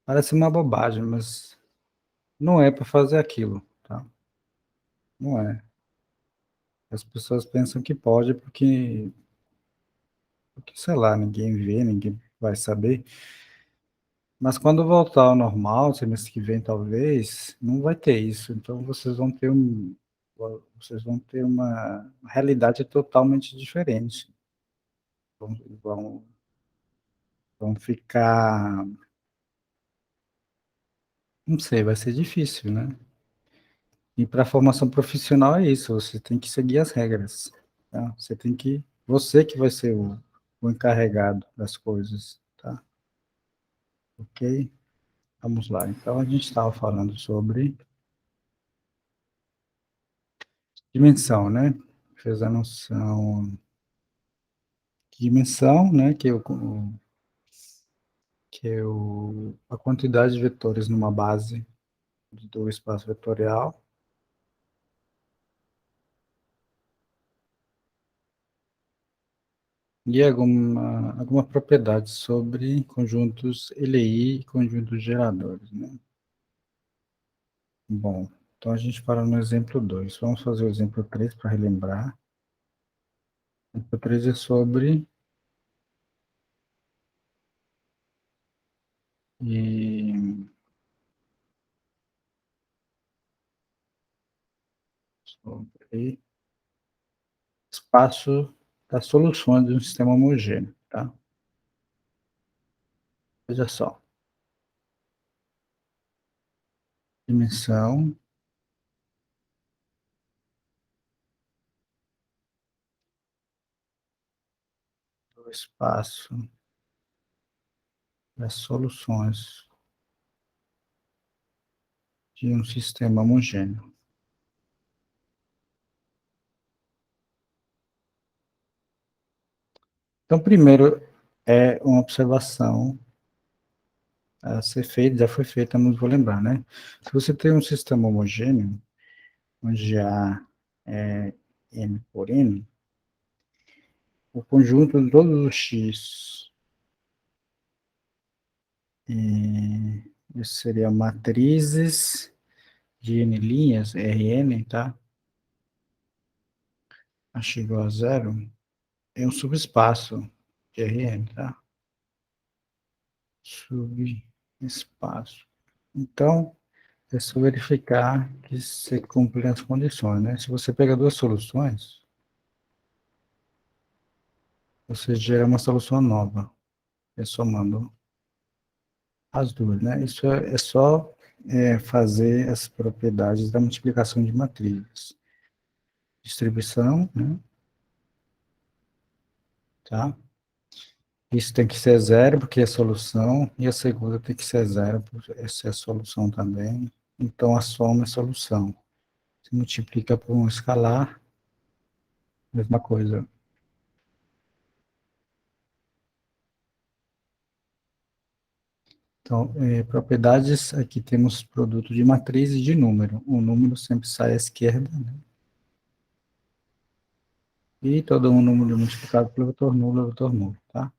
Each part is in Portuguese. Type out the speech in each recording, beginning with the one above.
Parece uma bobagem, mas não é para fazer aquilo, tá? Não é. As pessoas pensam que pode porque, sei lá, ninguém vê, ninguém vai saber. Mas quando voltar ao normal, semestre que vem talvez, não vai ter isso. Então vocês vão ter uma realidade totalmente diferente. Vão, vão, vão ficar, não sei, vai ser difícil, né? E para a formação profissional é isso, você tem que seguir as regras, tá? Você que vai ser o encarregado das coisas, tá? Ok? Vamos lá. Então a gente estava falando sobre dimensão, né? Fez a noção de dimensão, né? A quantidade de vetores numa base do espaço vetorial. E alguma propriedade sobre conjuntos LI e conjuntos geradores, né? Bom, então a gente para no exemplo 2. Vamos fazer o exemplo 3 para relembrar. O exemplo 3 é e, sobre espaço das soluções de um sistema homogêneo, tá? Veja só. Dimensão do espaço das soluções de um sistema homogêneo. Então, primeiro, é uma observação a ser feita, já foi feita, mas vou lembrar, né? Se você tem um sistema homogêneo, onde A é M por N, o conjunto de todos os X, isso seria matrizes de N linhas, Rn, tá? H igual a zero, é um subespaço de Rn, tá? Subespaço. Então, é só verificar que se cumprem as condições, né? Se você pega duas soluções, você gera uma solução nova, é somando as duas, né? Isso é só fazer as propriedades da multiplicação de matrizes. Distribuição, né? Tá? Isso tem que ser zero, porque é solução, e a segunda tem que ser zero, porque essa é a solução também. Então, a soma é solução. Se multiplica por um escalar, mesma coisa. Então, propriedades, aqui temos produto de matriz e de número. O número sempre sai à esquerda, né? E todo um número multiplicado pelo vetor nulo, tá?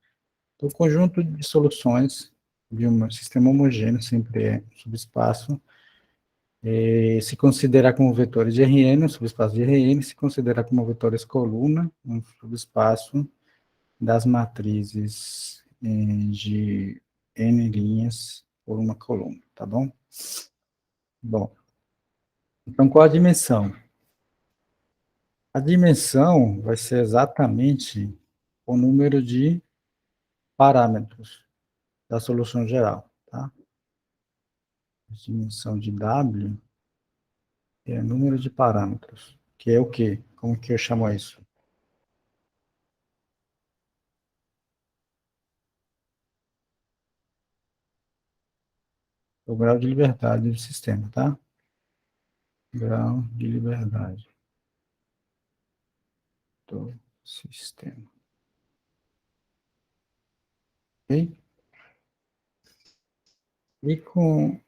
Então, o conjunto de soluções de um sistema homogêneo sempre é um subespaço. Se considerar como vetores de Rn, um subespaço de Rn, se considerar como vetores coluna, um subespaço das matrizes de n linhas por uma coluna, tá bom? Bom, então qual a dimensão? A dimensão vai ser exatamente o número de parâmetros da solução geral, tá? A dimensão de W é o número de parâmetros, que é o quê? Como que eu chamo isso? O grau de liberdade do sistema, tá? Grau de liberdade do sistema. Ok? E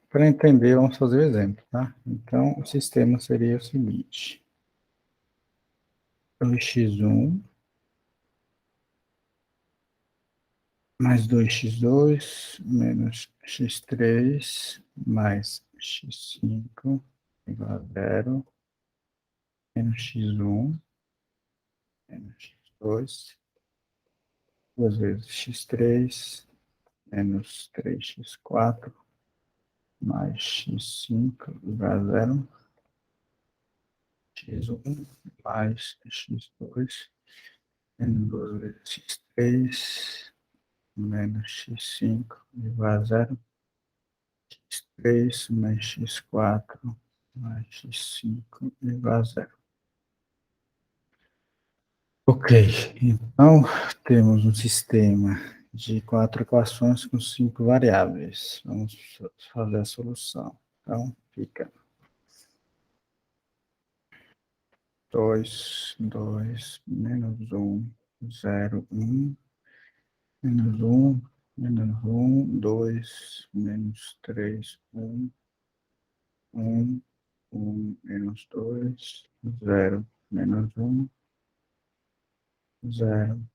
para entender, vamos fazer o exemplo, tá? Então, o sistema seria o seguinte. O x1 mais 2x2, menos x3, mais x5, igual a zero, menos x1, menos x2, duas vezes x3, menos 3x4, mais x5, igual a zero, x1, mais x2, menos 2 vezes x3, menos x5, igual a zero, x3 mais x4 mais x5 igual a zero. Ok, então temos um sistema de 4 equações com 5 variáveis. Vamos fazer a solução. Então, fica 2, 2, menos 1, 0, 1, menos 1, menos 1, 2, menos 3, 1, 1, 1, menos 2, 0, menos 1, 0,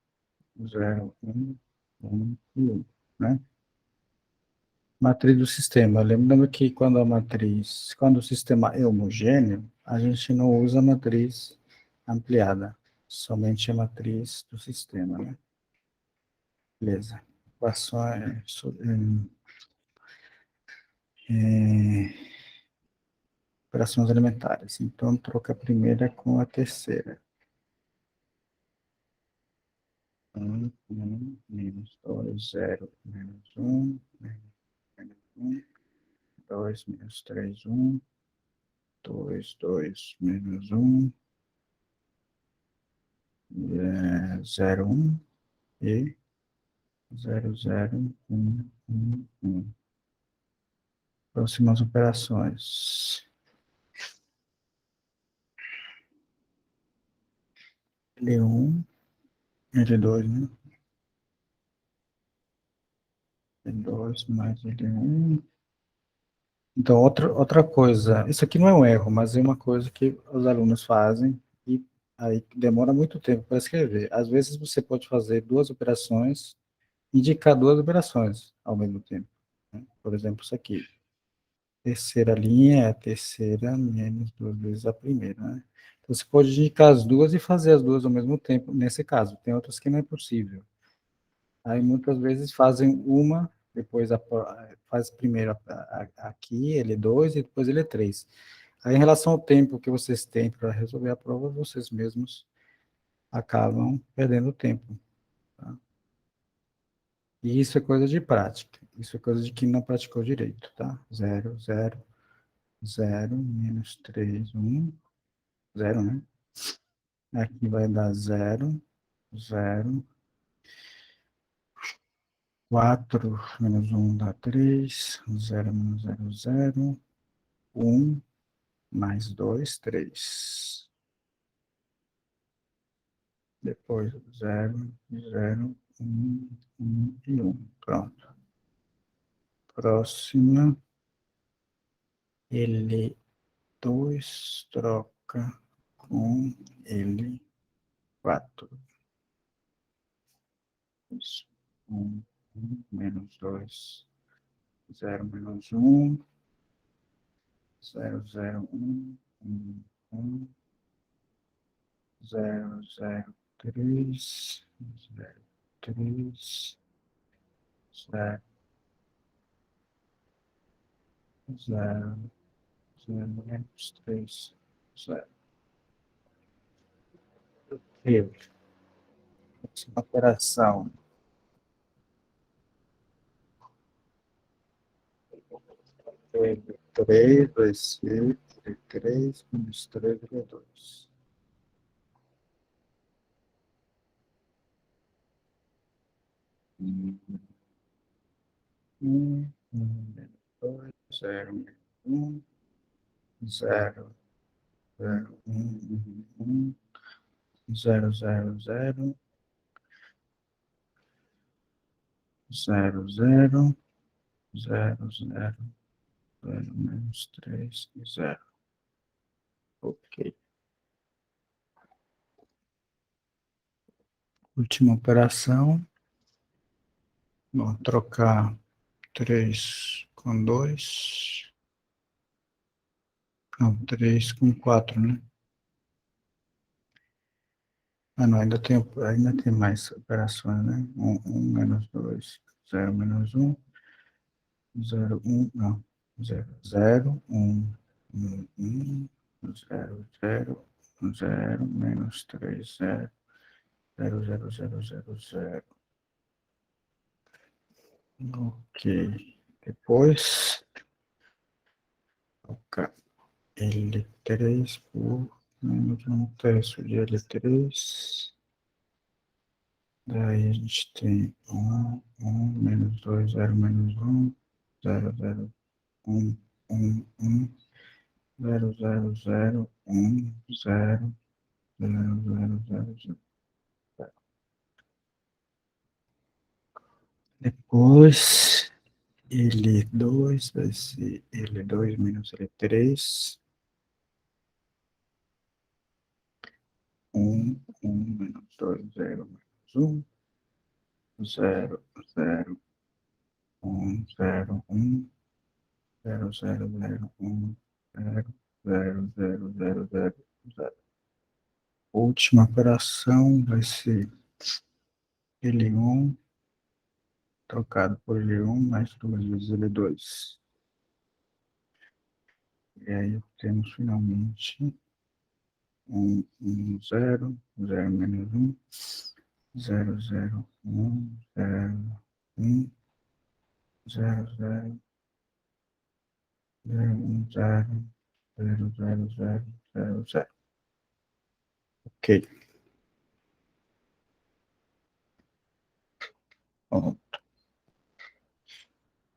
0, 1, 1 e 1, né? Matriz do sistema. Lembrando que quando o sistema é homogêneo, a gente não usa a matriz ampliada, somente a matriz do sistema, né? Beleza. Equações, operações elementares. Então, troca a primeira com a terceira. 1, menos 2, 0, menos 1, menos 1, 2, menos 3, 1, 2, 2, menos 1, 0, 1 e 0, 0, 1, 1, 1. Próximas operações. L1, L2, né? L2 mais L1. Então, outra coisa, isso aqui não é um erro, mas é uma coisa que os alunos fazem e aí demora muito tempo para escrever. Às vezes você pode fazer duas operações, indicar duas operações ao mesmo tempo, né? Por exemplo, isso aqui. Terceira linha é a terceira menos duas vezes a primeira, né? Então, você pode indicar as duas e fazer as duas ao mesmo tempo, nesse caso. Tem outras que não é possível. Aí, muitas vezes, fazem uma, depois faz primeiro aqui, L2, e depois L3. Aí, em relação ao tempo que vocês têm para resolver a prova, vocês mesmos acabam perdendo tempo, tá? E isso é coisa de prática. Isso é coisa de quem não praticou direito, tá? 0, 0, 0, menos 3, 1, 0, né? Aqui vai dar 0, 0, 4 menos 1 dá 3, 0 menos 0, 0, 1, mais 2, 3. Depois 0, 0, 1, 1 e 1. Pronto. Próxima. L2 troca com L4. 1, 1, menos 2, 0 menos 1, 0, 0, 1, 1, 1, 0, 0, 3, 0, 3, 0, 0, 0, menos 3, 0. Eu, operação. L3 vai ser L3 menos 3, L2. Menos 2, 0, menos 1, 0, 0, 1, 1, 0, 0, 0, 0, 0, 0, 0, 0, menos 3, 0. Ok. Última operação. Vou trocar 3 com 2. Não, 3 com 4, né? Ah, não, ainda tem mais operações, né? 1 menos 2, 0 menos 1, 0, 1, não. 0, 0, 1, 1, 1, 0, 0, 0, menos 3, 0, 0, 0, 0, 0, 0. Ok. Depois, trocar L3 por menos 1 terço de L3. Daí a gente tem 1, menos 2, 0, menos 1, 0, 0, 1, 1, 1, 0, 0, 0, 1, 0, 0, 0, 0, 0. Depois, L2 vai ser L2 menos L3. 1, menos 2, 0, menos 1, 0, 0, 1, 0, 1, 0, 0, 0, 1, 0, 0, 0, 0, 0, 0. Última operação vai ser L1 trocado por L1 mais 2 vezes L2. E aí temos finalmente 0, 0 menos 1, 0, 0, 1, 0, 1, 0, 0, 0, 1, 0, 0, 0, 0, 0, 0. Ok. Bom,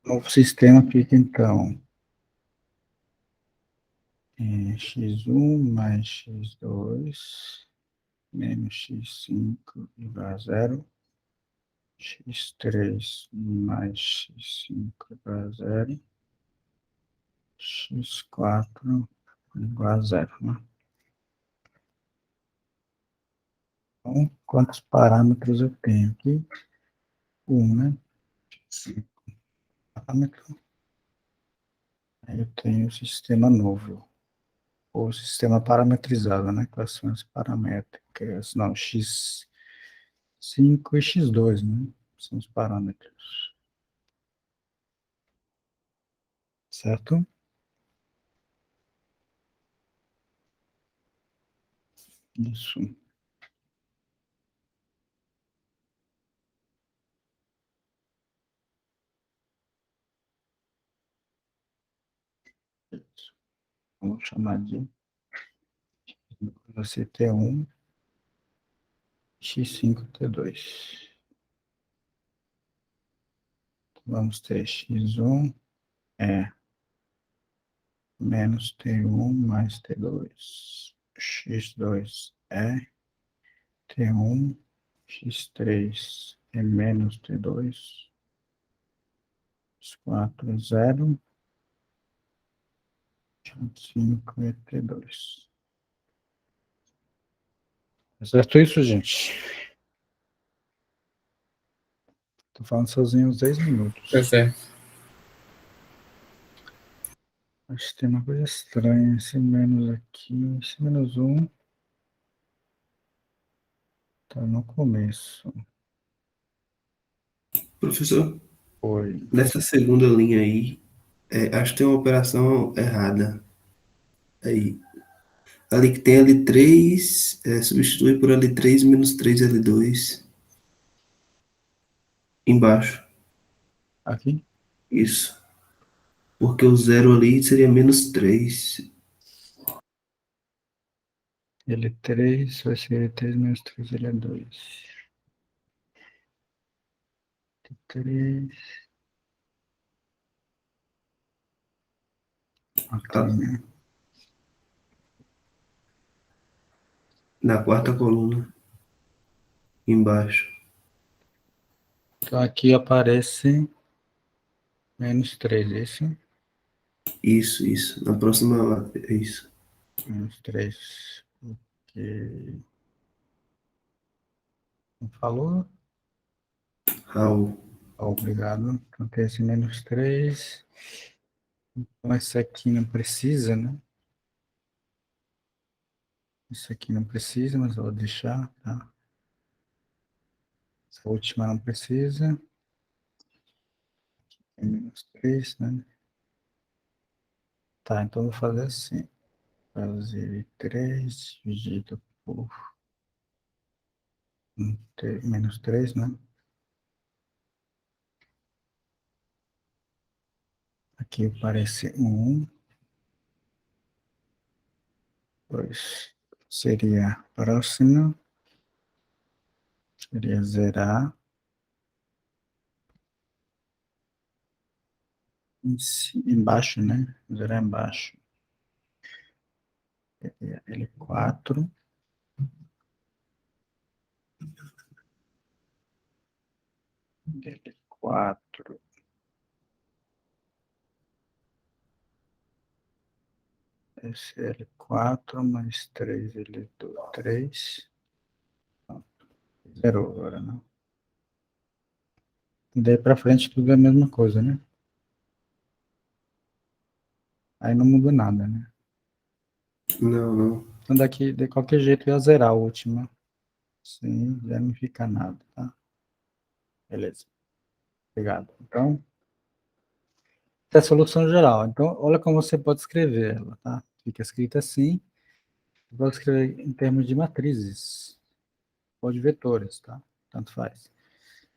novo sistema fica então x1 mais x2 menos x5 igual a 0, x3 mais x5 igual a 0, x4 igual a 0, né? Então, quantos parâmetros eu tenho aqui? 1, né? 5 parâmetros. Aí eu tenho o sistema novo, ou sistema parametrizado, né? Quais são as paramétricas? Não, x5 e x2, né? São os parâmetros, certo? Isso. Isso. Vamos chamar de você T1, x5, T2. Vamos ter x1 é menos T1 mais T2. X2 é T1, x3 é menos T2, x4 é 0, x5 é T2. Certo isso, gente? Tô falando sozinho uns 10 Tá minutos. certo. Acho que tem uma coisa estranha. Esse menos aqui, esse menos 1 tá no começo. Professor, Foi. nessa segunda linha aí, acho que tem uma operação errada aí. Ali que tem L3, substitui por L3 menos 3L2 embaixo. Aqui? Isso. Porque o zero ali seria menos 3. L3 vai ser L3 menos 3, ele é 2. 3, aqui, né? Na quarta coluna, embaixo. Então aqui aparece menos 3, esse? Isso. Na próxima, é isso. Menos 3. Ok. Não falou? Raul. Obrigado. Então, tem esse menos 3. Então, esse aqui não precisa, né? Isso aqui não precisa, mas eu vou deixar, tá? Essa última não precisa. Tem menos 3, né? Tá, então eu vou fazer assim. Fazer 3 dividido por menos 3, né? Aqui aparece 1, 2. Seria próximo, seria zerar. Embaixo, né? Zerar embaixo. Seria L4. L4. Esse L4 mais 3, L2, 3. Zerou agora, né? E daí para frente tudo é a mesma coisa, né? Aí não muda nada, né? Não, não. Então daqui, de qualquer jeito, ia zerar a última. Sim, já não fica nada, tá? Beleza. Obrigado. Então, essa é a solução geral. Então, olha como você pode escrever ela, tá? Fica escrita assim. Você pode escrever em termos de matrizes. Pode vetores, tá? Tanto faz.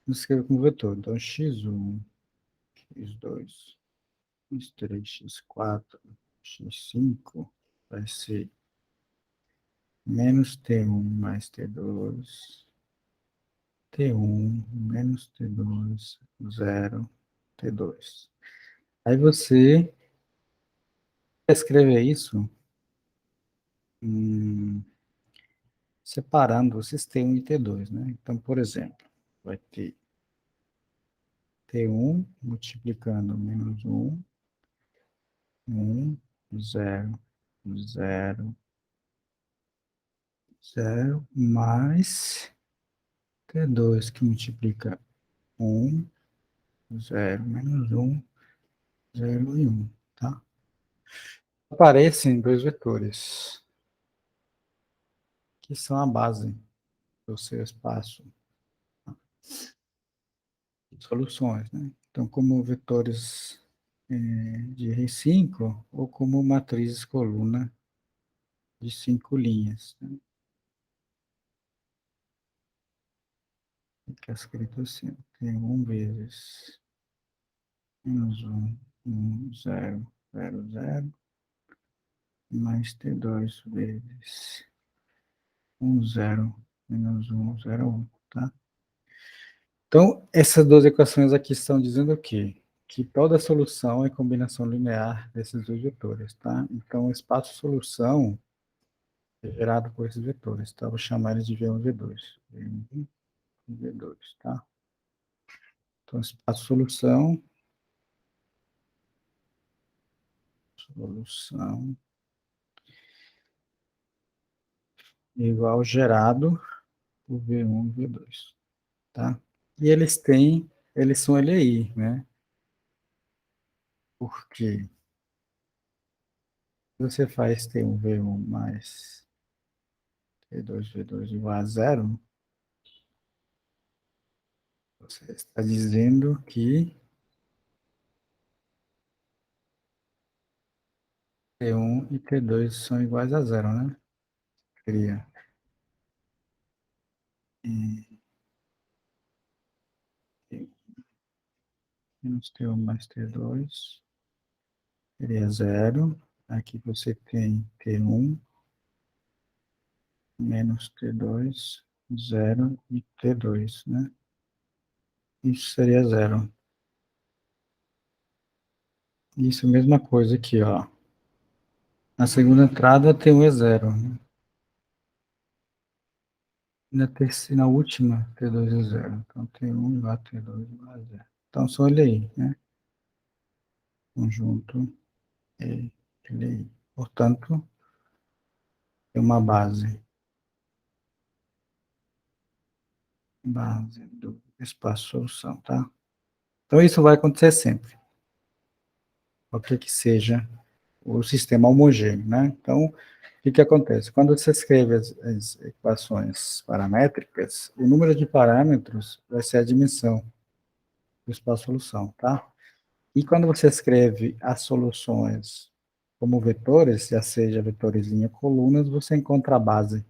Vamos escrever como vetor. Então, x1, x2, x3, x4, x5 vai ser menos T1 mais T2, T1 menos T2, 0, T2. Aí você escrever isso separando o sistema de T2, né? Então, por exemplo, vai ter T1 multiplicando menos 1, 0, 0, 0, mais T2 que multiplica 1, 0, menos 0 e 1, tá? Aparecem dois vetores, que são a base do seu espaço de soluções, né? Então, como vetores de R5 ou como matrizes coluna de 5 linhas, né? Fica escrito assim, tem 1 vezes menos 1, 0, 0, 0, mais T2 vezes 1, 0, menos 1, 0, 1, tá? Então, essas duas equações aqui estão dizendo o quê? Que toda solução é combinação linear desses dois vetores, tá? Então, o espaço-solução é gerado por esses vetores, tá? Vou chamar eles de V1 e V2. V1 e V2, tá? Então, espaço-solução, solução igual gerado por V1 e V2, tá? E eles são LI, né? Porque se você faz T1 V1 mais T2 V2 igual a zero, você está dizendo que T1 e T2 são iguais a zero, né? Cria menos T1 mais T2 seria zero. Aqui você tem T1 menos T2, zero e T2, né? Isso seria zero. Isso, mesma coisa aqui, ó. Na segunda entrada, T1 é zero, né? Na terceira, na última, T2 é zero. Então, T1 igual a T2 igual a zero. Então, só olha aí, né? Conjunto LI. Portanto, é uma base do espaço solução, tá? Então, isso vai acontecer sempre. Qualquer que seja o sistema homogêneo, né? Então, o que acontece? Quando você escreve as equações paramétricas, o número de parâmetros vai ser a dimensão do espaço-solução, tá? E quando você escreve as soluções como vetores, já seja vetores linha colunas, você encontra a base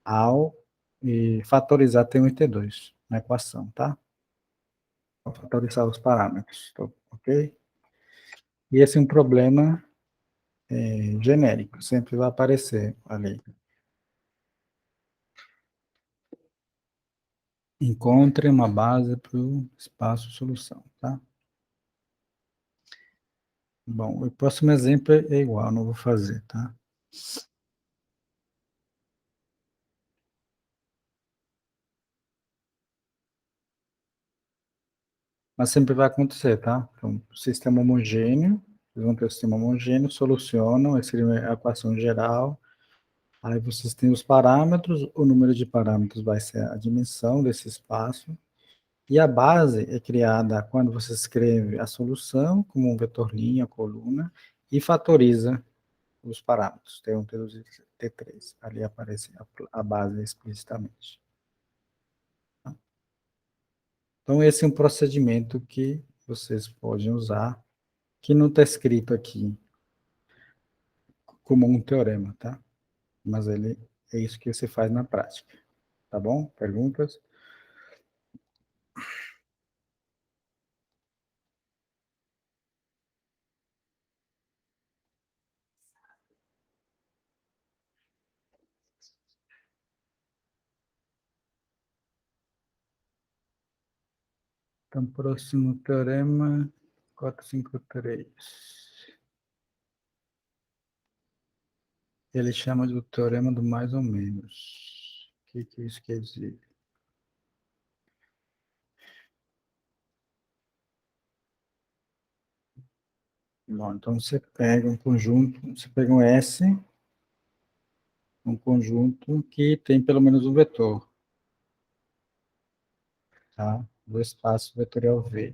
ao fatorizar T1 e T2 na equação, tá? Ao fatorizar os parâmetros, ok? E esse é um problema genérico, sempre vai aparecer ali. Encontre uma base para o espaço-solução, tá? Bom, o próximo exemplo é igual, não vou fazer, tá? Mas sempre vai acontecer, tá? Então, sistema homogêneo, vocês vão ter o sistema homogêneo, solucionam, essa seria a equação geral, aí vocês têm os parâmetros, o número de parâmetros vai ser a dimensão desse espaço, e a base é criada quando você escreve a solução como um vetor linha, coluna, e fatoriza os parâmetros, T1, T2 e T3. Ali aparece a base explicitamente. Então, esse é um procedimento que vocês podem usar, que não está escrito aqui como um teorema, tá? Mas ele é isso que você faz na prática, tá bom? Perguntas? Então, próximo teorema, 453. Ele chama de o teorema do mais ou menos. O que isso quer dizer? Bom, então você pega um conjunto, você pega um conjunto que tem pelo menos um vetor, tá? Do espaço vetorial V.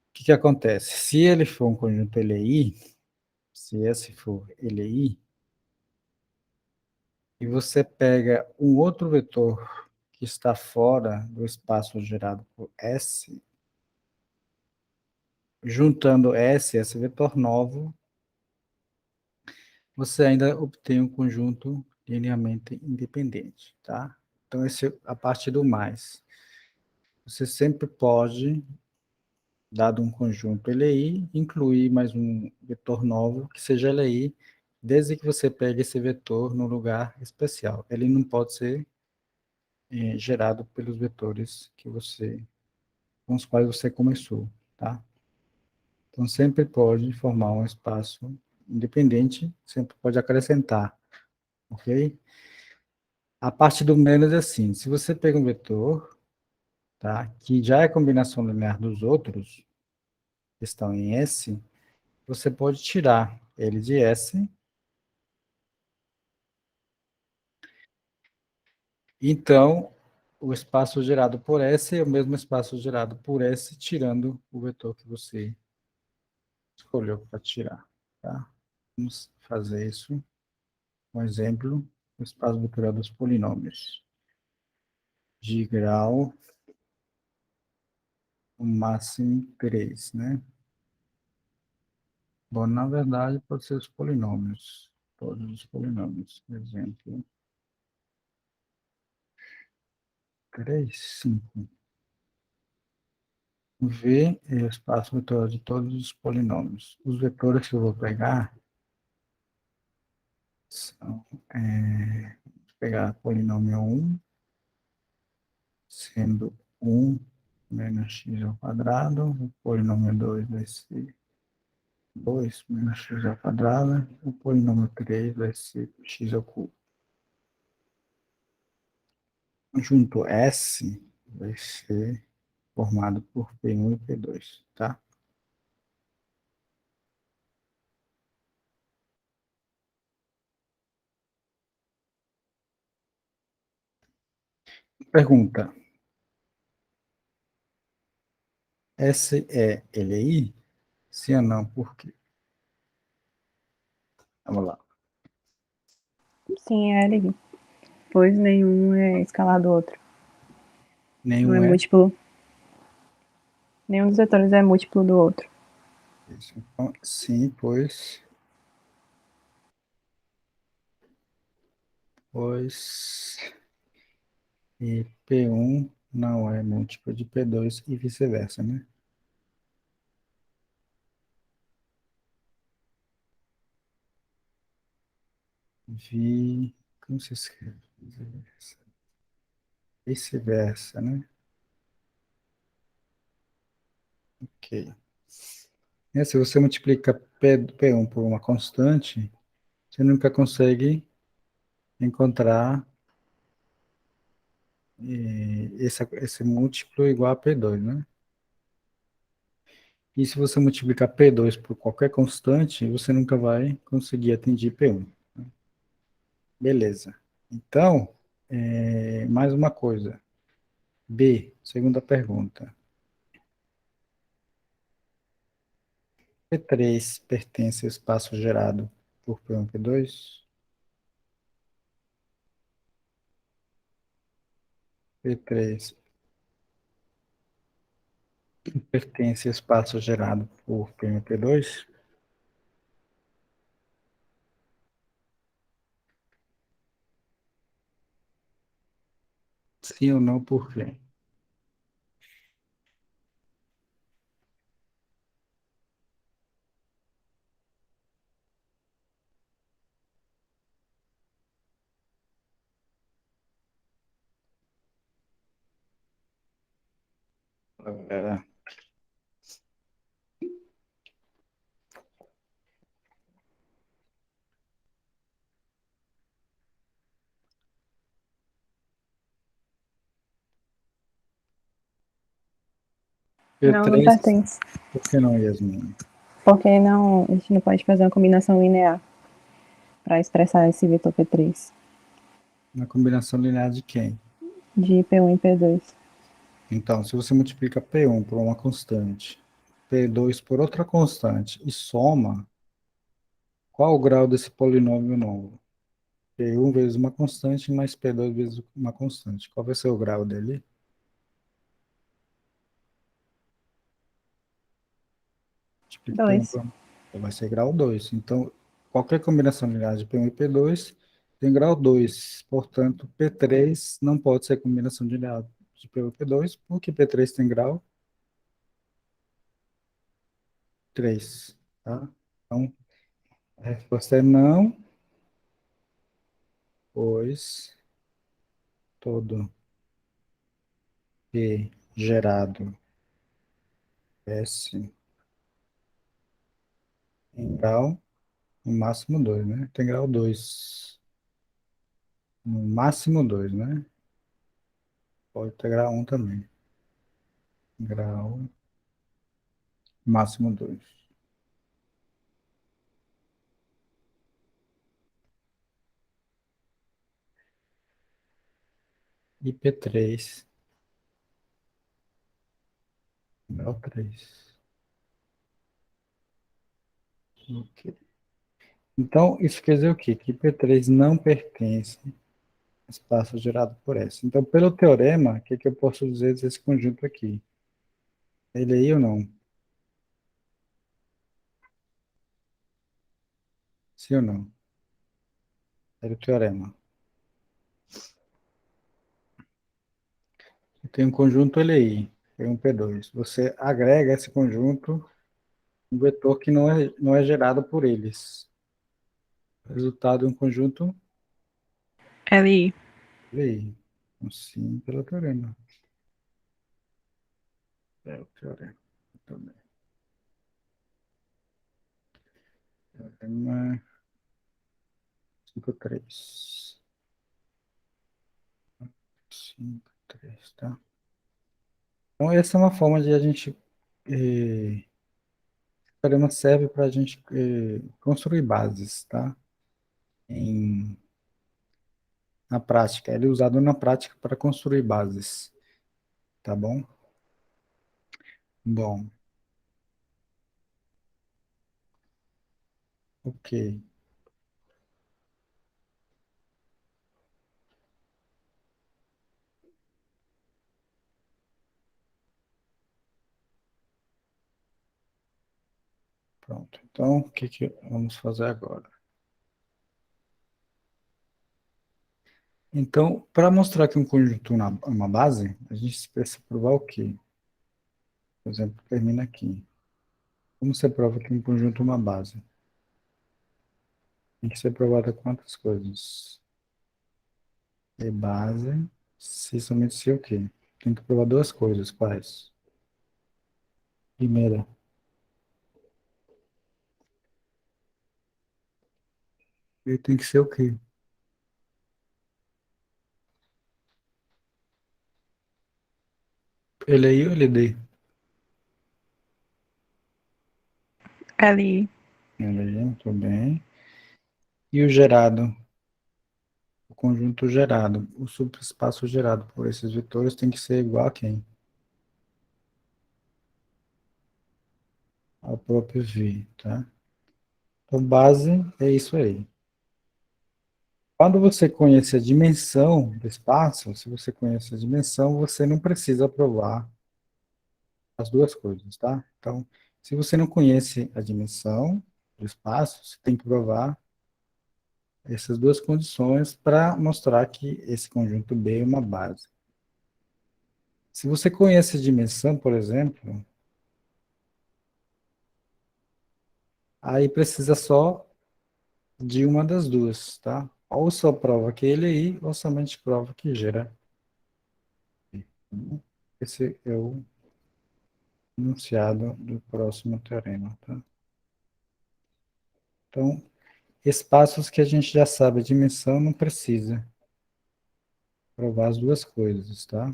O que acontece? Se ele for um conjunto LI, se esse for LI, e você pega um outro vetor que está fora do espaço gerado por S, juntando S e esse vetor novo, você ainda obtém um conjunto linearmente independente, tá? Então, esse é a parte do mais. Você sempre pode, dado um conjunto LI, incluir mais um vetor novo que seja LI, desde que você pegue esse vetor no lugar especial. Ele não pode ser gerado pelos vetores com os quais você começou, tá? Então, sempre pode formar um espaço independente, sempre pode acrescentar, ok? A parte do menos é assim, se você pega um vetor, tá, que já é combinação linear dos outros, que estão em S, você pode tirar ele de S. Então, o espaço gerado por S é o mesmo espaço gerado por S, tirando o vetor que você escolheu para tirar, tá? Vamos fazer isso. Um exemplo, o espaço vetorial dos polinômios. De grau, o máximo 3, né? Bom, na verdade, pode ser os polinômios. Todos os polinômios. Exemplo, 3, 5. V é o espaço vetorial de todos os polinômios. Os vetores que eu vou pegar são, vou pegar polinômio 1, sendo 1 menos x ao quadrado, o polinômio 2 vai ser 2 menos x ao quadrado, o polinômio 3 vai ser x ao cubo. O conjunto S vai ser formado por P1 e P2, tá? Pergunta. S é LI? Sim ou não? Por quê? Vamos lá. Sim, é LI. Pois nenhum é escalar do outro. Não é Nenhum é? múltiplo. Nenhum dos vetores é múltiplo do outro. Isso. Então, sim, pois e P1 não é múltiplo de P2 e vice-versa, né? Como se escreve? Vice-versa. Vice-versa, né? Ok. Se você multiplica P1 por uma constante, você nunca consegue encontrar esse múltiplo igual a P2, né? E se você multiplicar P2 por qualquer constante, você nunca vai conseguir atingir P1. Beleza. Então, mais uma coisa. B, segunda pergunta. P3 pertence ao espaço gerado por P1 e P2? P3 pertence ao espaço gerado por P1 e P2? Sim ou não, por quê? Galera, Não, não P3, pertence. por que não, Yasmin? Porque não, a gente não pode fazer uma combinação linear para expressar esse vetor P3 Na combinação linear de quem? de P1 e P2. Então, se você multiplica P1 por uma constante, P2 por outra constante e soma, qual o grau desse polinômio novo? P1 vezes uma constante mais P2 vezes uma constante. Qual vai ser o grau dele? Multiplica P1 2. por... Então, vai ser grau 2. Então, qualquer combinação linear de P1 e P2 tem grau 2. Portanto, P3 não pode ser combinação linear de P1 e P2, porque P3 tem grau 3. Tá? Então, a resposta é não, pois todo P gerado S em grau, no máximo 2, né? Tem grau 2. No máximo 2, né? Pode ter grau 1 também. Grau máximo 2. IP3, grau 3. Ok. Então, isso quer dizer o quê? Que IP3 não pertence ao espaço gerado por S. Então, pelo teorema, o que, que eu posso dizer desse conjunto aqui? Ele aí ou não? Sim ou não? Era o teorema. Tem um conjunto LI, tem um P2. Você agrega esse conjunto um vetor que não é gerado por eles. O resultado é um conjunto LI. LI. Sim, pelo teorema. É o teorema. Também. Teorema 5,3. 5,3, tá? Então, essa é uma forma de a gente. O teorema serve para a gente construir bases, tá? Em, na prática. Ele é usado na prática para construir bases, tá bom? Bom, ok. Pronto. Então, o que que vamos fazer agora? Então, para mostrar que um conjunto é uma base, a gente precisa provar o quê? Por exemplo, termina aqui. Como você prova que um conjunto é uma base? Tem que ser provada quantas coisas? É base, se somente se o quê? Tem que provar duas coisas, quais? Primeira, ele tem que ser o quê? LI ou LD? Ali, LI, muito bem. E o gerado? O conjunto gerado, o subespaço gerado por esses vetores tem que ser igual a quem? Ao próprio V, tá? Então, base é isso aí. Quando você conhece a dimensão do espaço, se você conhece a dimensão, você não precisa provar as duas coisas, tá? Então, se você não conhece a dimensão do espaço, você tem que provar essas duas condições para mostrar que esse conjunto B é uma base. Se você conhece a dimensão, por exemplo, aí precisa só de uma das duas, tá? Ou só prova que ele é I, ou somente prova que gera I. Esse é o enunciado do próximo teorema, tá? Então, espaços que a gente já sabe a dimensão, não precisa provar as duas coisas, tá?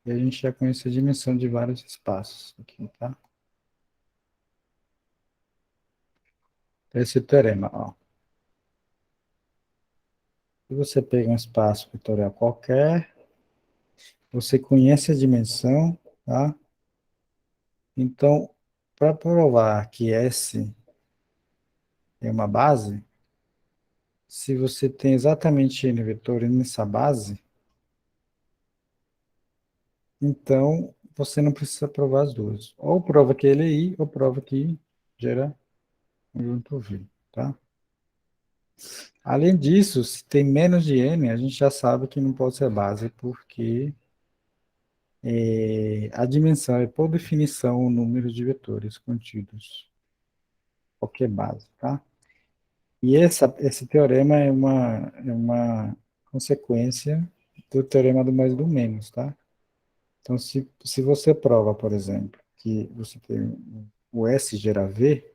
E a gente já conhece a dimensão de vários espaços aqui, tá? Esse teorema, ó. Se você pega um espaço vetorial qualquer, você conhece a dimensão, tá? Então, para provar que S é uma base, se você tem exatamente N vetores nessa base, então você não precisa provar as duas. Ou prova que ele é I, ou prova que gera conjunto V, tá? Além disso, se tem menos de N, a gente já sabe que não pode ser base, porque a dimensão é, por definição, o número de vetores contidos, qualquer base, tá? E esse teorema é uma consequência do teorema do mais e do menos, tá? Então, se você prova, por exemplo, que você tem o S gera V,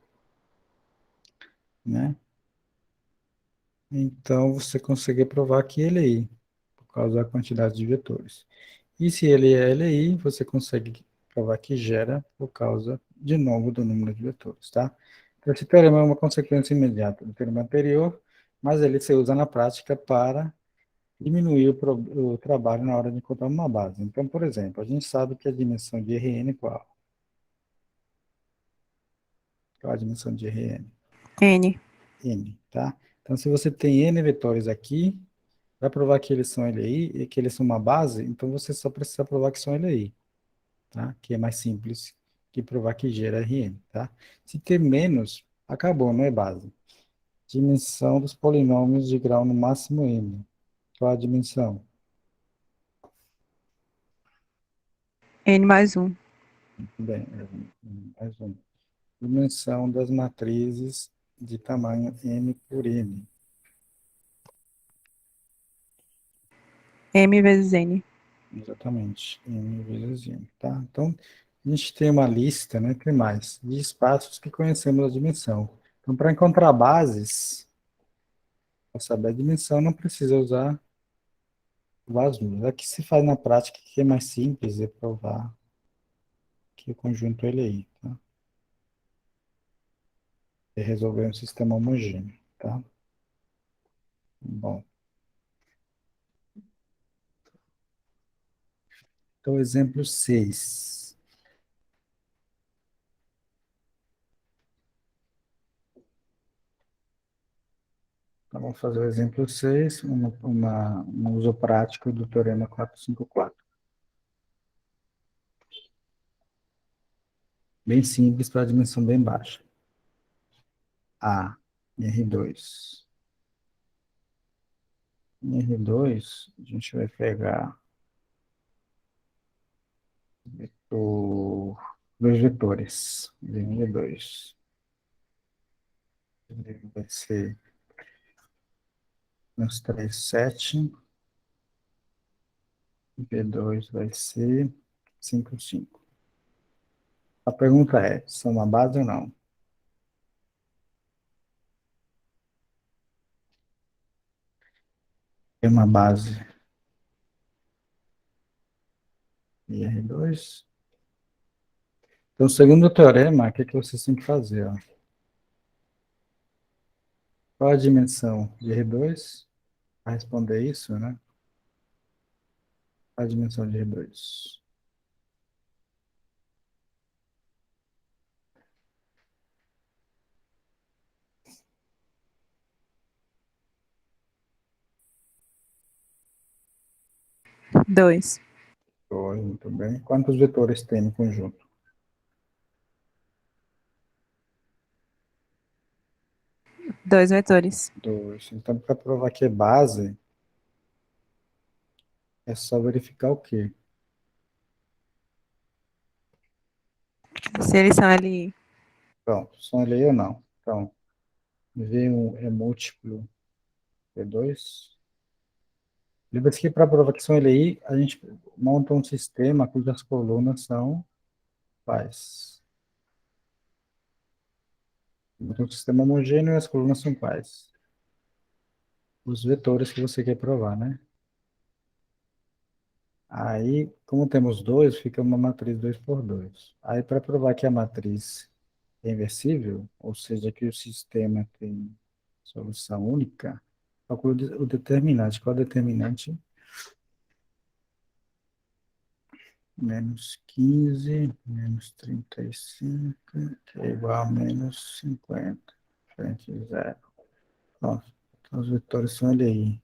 né? Então, você consegue provar que ele é I, por causa da quantidade de vetores. E se ele é LI, você consegue provar que gera por causa, de novo, do número de vetores, tá? Então, esse teorema é uma consequência imediata do teorema anterior, mas ele se usa na prática para diminuir o trabalho na hora de encontrar uma base. Então, por exemplo, a gente sabe que a dimensão de Rn é qual? Qual a dimensão de Rn? N. N, tá? Então, se você tem N vetores aqui, para provar que eles são LI e que eles são uma base, então você só precisa provar que são LI. Tá? Que é mais simples que provar que gera Rn, tá? Se ter menos, acabou, não é base. Dimensão dos polinômios de grau no máximo n. Qual a dimensão? N mais um. Bem, mais um. Dimensão das matrizes de tamanho m por n. M vezes N. Exatamente, m vezes n, tá? Então, a gente tem uma lista, né, tem mais, de espaços que conhecemos a dimensão. Então, para encontrar bases, para saber a dimensão, não precisa usar vazio. É que se faz na prática que é mais simples é provar que o conjunto ele é I, tá? É resolver um sistema homogêneo, tá? Bom, então exemplo 6. Então, vamos fazer o exemplo 6, um uso prático do Teorema 454. Bem simples para a dimensão bem baixa. A, em R2. Em R2, a gente vai pegar dois vetores. Em R2. Vai ser menos 3, 7. V2 vai ser 5, 5. A pergunta é, são uma base ou não? É uma base em R2. Então, segundo o teorema, o que vocês têm que fazer? Ó? Qual a dimensão de R2? Para responder isso, né? Qual a dimensão de R2? Dois. 2, muito bem. Quantos vetores tem no conjunto? Dois vetores. 2. Então, para provar que é base, é só verificar o quê? Se eles são ali. Pronto, são lei ou não? Então, V1 é múltiplo V2. Lembra-se que para provar que são LI, a gente monta um sistema cujas colunas são quais? Monta um sistema homogêneo e as colunas são quais? Os vetores que você quer provar, né? Aí, como temos dois, fica uma matriz 2 por 2. Aí, para provar que a matriz é inversível, ou seja, que o sistema tem solução única, calcule o determinante. Qual é o determinante? Menos 15 menos 35 que é igual a menos 50 frente a zero. Pronto. Então, os vetores são ele aí.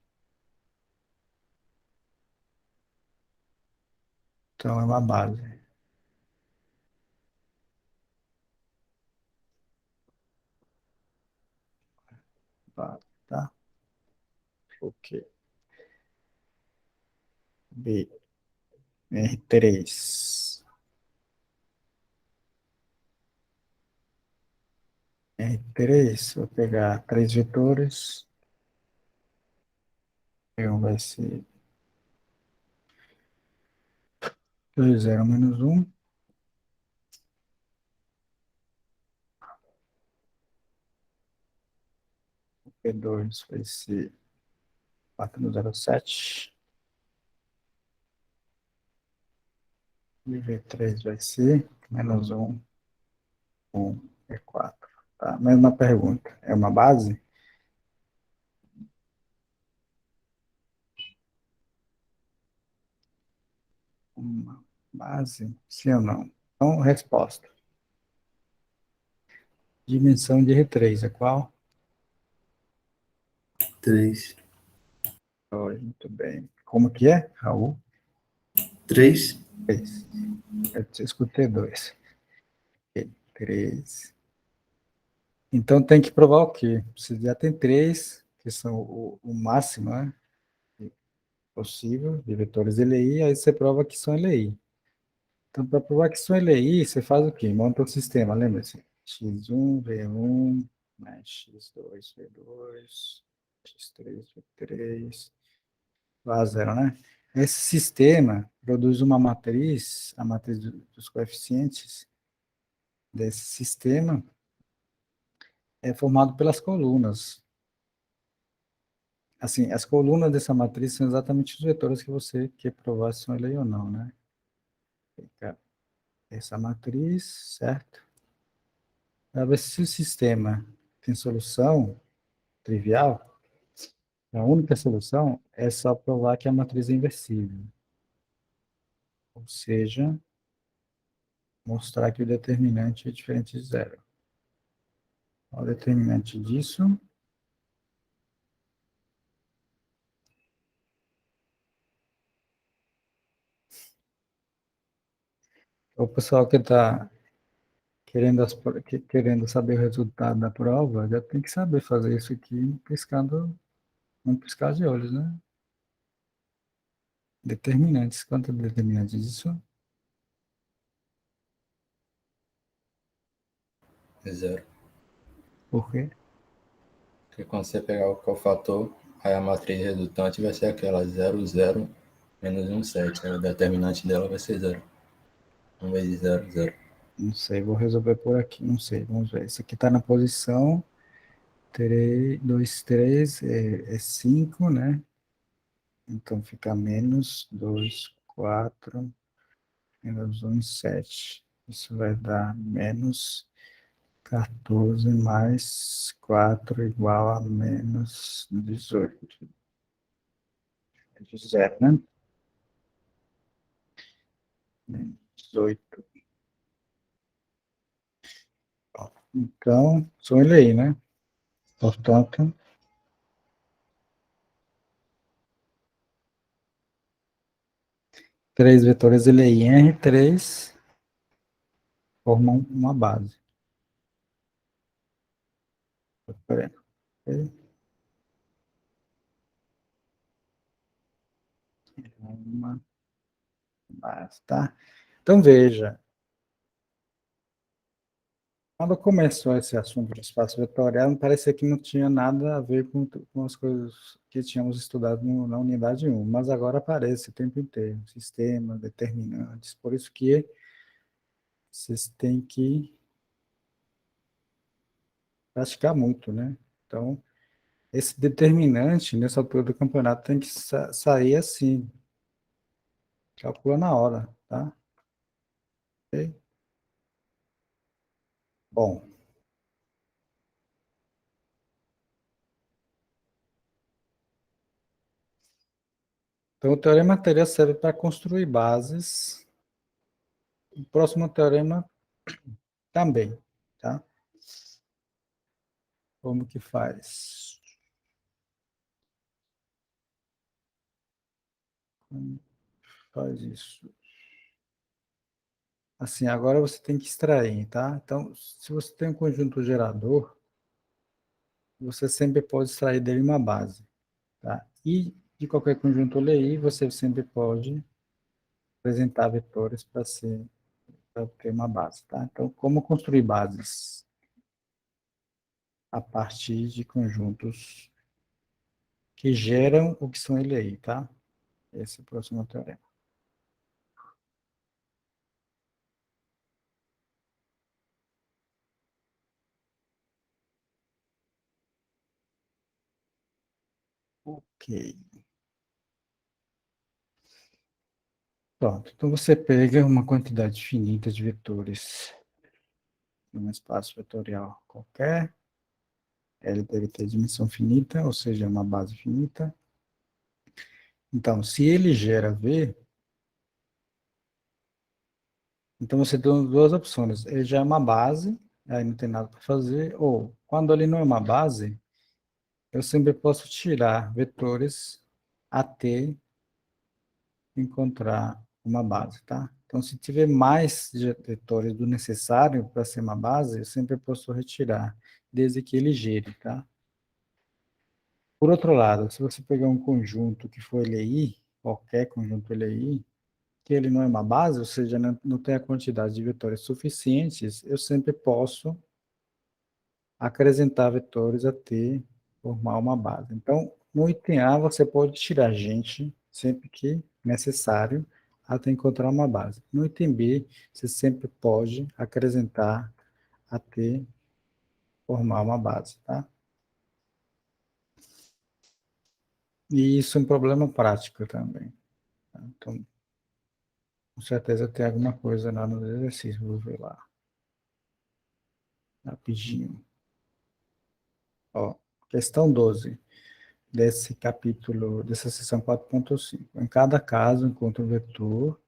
Então, é uma base. Base, tá? Ok. B. R3. R3, vou pegar três vetores. Um vai ser 2, 0, menos 1. P2 vai ser 4 no 0, 7. E V3 vai ser menos 1, 1 e 4. Tá? Mesma pergunta. É uma base? Uma base? Sim ou não? Então, resposta. Dimensão de R3 é qual? 3. Oi, muito bem. Como que é, Raul? 3. 3. Eu escutei 2. 3. Então tem que provar o quê? Você já tem 3, que são o máximo, né, possível, de vetores LI, aí você prova que são LI. Então, para provar que são LI, você faz o quê? Monta um sistema, lembra-se? X1, V1, mais X2, V2, X3, V3, a zero, né? Esse sistema produz uma matriz, a matriz dos coeficientes desse sistema é formado pelas colunas. Assim, as colunas dessa matriz são exatamente os vetores que você quer provar se são LI ou não, né? Fica essa matriz, certo? Para ver se o sistema tem solução trivial, a única solução é só provar que a matriz é inversível. Ou seja, mostrar que o determinante é diferente de zero. O determinante disso O pessoal que está querendo saber o resultado da prova, já tem que saber fazer isso aqui piscando, um piscar de olhos, né? Determinantes. Quanto é determinantes disso? Zero. Por quê? Porque quando você pegar o cofator, aí a matriz resultante vai ser aquela 0, 0, menos 1, 7. Aí o determinante dela vai ser 0. 1 vezes 0, 0. Não sei, vou resolver por aqui, não sei, vamos ver. Isso aqui está na posição 3, 2, 3, é 5, né? Então fica menos 2, 4, menos 1, 7. Isso vai dar menos 14 mais 4 igual a menos 18. É de zero, né? Menos 18. Então, só ele aí, né? Portanto, 3 vetores ele aí, R3 formam uma base. Ok? Uma base, tá? Então, veja, quando começou esse assunto de espaço vetorial, me parecia que não tinha nada a ver com as coisas que tínhamos estudado na unidade 1, mas agora aparece o tempo inteiro, sistema, determinantes, por isso que vocês têm que praticar muito, né? Então, esse determinante, nessa altura do campeonato, tem que sair assim, calcula na hora, tá? Ok? Bom, então o teorema anterior serve para construir bases. O próximo teorema também, tá? Como que faz? Como faz isso? Assim, agora você tem que extrair, tá? Então, se você tem um conjunto gerador, você sempre pode extrair dele uma base, tá? E de qualquer conjunto Lei, você sempre pode apresentar vetores para ter uma base, tá? Então, como construir bases a partir de conjuntos que geram o que são Lei, tá? Esse é o próximo teorema. Ok. Pronto. Então, você pega uma quantidade finita de vetores num espaço vetorial qualquer, ele deve ter dimensão finita, ou seja, uma base finita. Então, se ele gera V, então você tem duas opções. Ele já é uma base, aí não tem nada para fazer, ou quando ele não é uma base, eu sempre posso tirar vetores até encontrar uma base, tá? Então, se tiver mais vetores do necessário para ser uma base, eu sempre posso retirar, desde que ele gere, tá? Por outro lado, se você pegar um conjunto que for LI, qualquer conjunto LI, que ele não é uma base, ou seja, não tem a quantidade de vetores suficientes, eu sempre posso acrescentar vetores até formar uma base. Então, no item A, você pode tirar gente sempre que necessário até encontrar uma base. No item B, você sempre pode acrescentar até formar uma base, tá? E isso é um problema prático também, tá? Então, com certeza tem alguma coisa lá no exercício, vou ver lá. Rapidinho. Ó, questão 12 desse capítulo, dessa seção 4.5. Em cada caso, encontra um vetor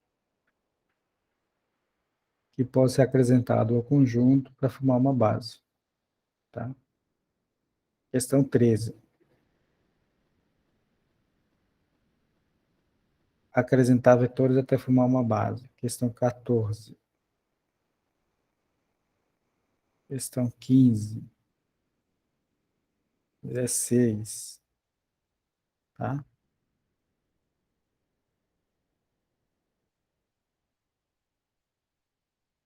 que pode ser acrescentado ao conjunto para formar uma base. Tá? Questão 13. Acrescentar vetores até formar uma base. Questão 14. Questão 15. 16. Tá?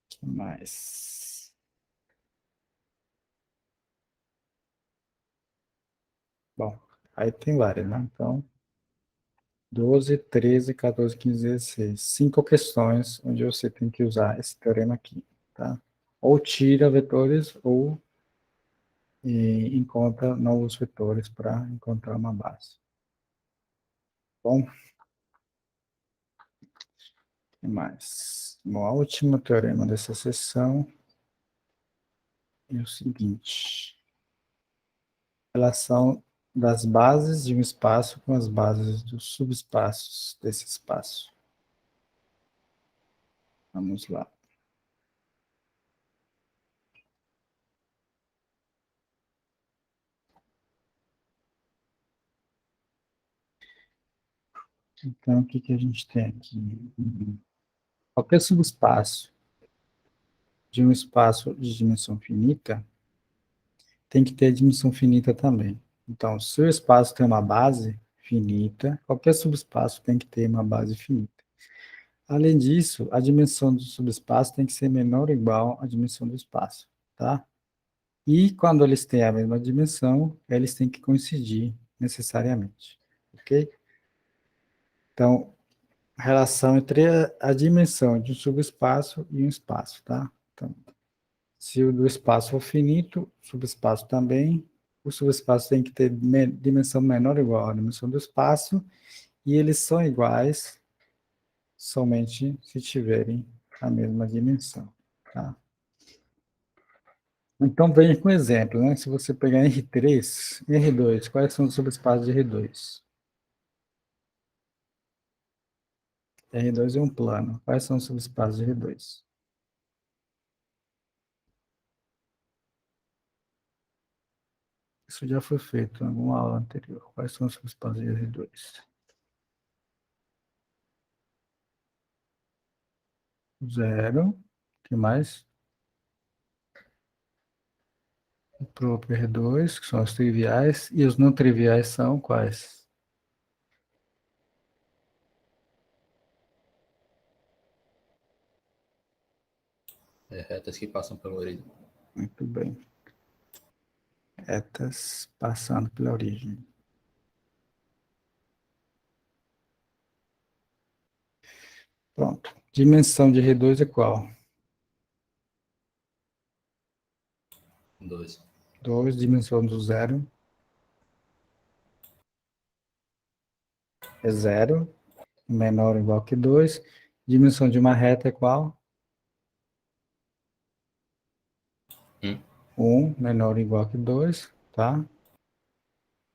O que mais? Bom, aí tem várias, né? Então, 12, 13, 14, 15, 16. 5 questões onde você tem que usar esse teorema aqui, tá? Ou tira vetores ou encontra novos vetores para encontrar uma base. Bom, o que mais? Bom, a última teorema dessa sessão é o seguinte: relação das bases de um espaço com as bases dos subespaços desse espaço. Vamos lá. Então, o que que a gente tem aqui? Qualquer subespaço de um espaço de dimensão finita tem que ter dimensão finita também. Então, se o espaço tem uma base finita, qualquer subespaço tem que ter uma base finita. Além disso, a dimensão do subespaço tem que ser menor ou igual à dimensão do espaço, tá? E quando eles têm a mesma dimensão, eles têm que coincidir necessariamente, ok? Então, a relação entre a dimensão de um subespaço e um espaço, tá? Então, se o do espaço for finito, o subespaço também, o subespaço tem que ter dimensão menor ou igual à dimensão do espaço, e eles são iguais somente se tiverem a mesma dimensão, tá? Então, venha com exemplo, né? Se você pegar R3 e R2, quais são os subespaços de R2? R2 é um plano. Quais são os subespaços de R2? Isso já foi feito em alguma aula anterior. Quais são os subespaços de R2? Zero. O que mais? O próprio R2, que são os triviais. E os não triviais são quais? Retas que passam pela origem. Muito bem. Retas passando pela origem. Pronto. Dimensão de R2 é qual? 2. 2. Dimensão do zero é zero. Menor ou igual que 2. Dimensão de uma reta é qual? 1. Menor ou igual que 2. Tá?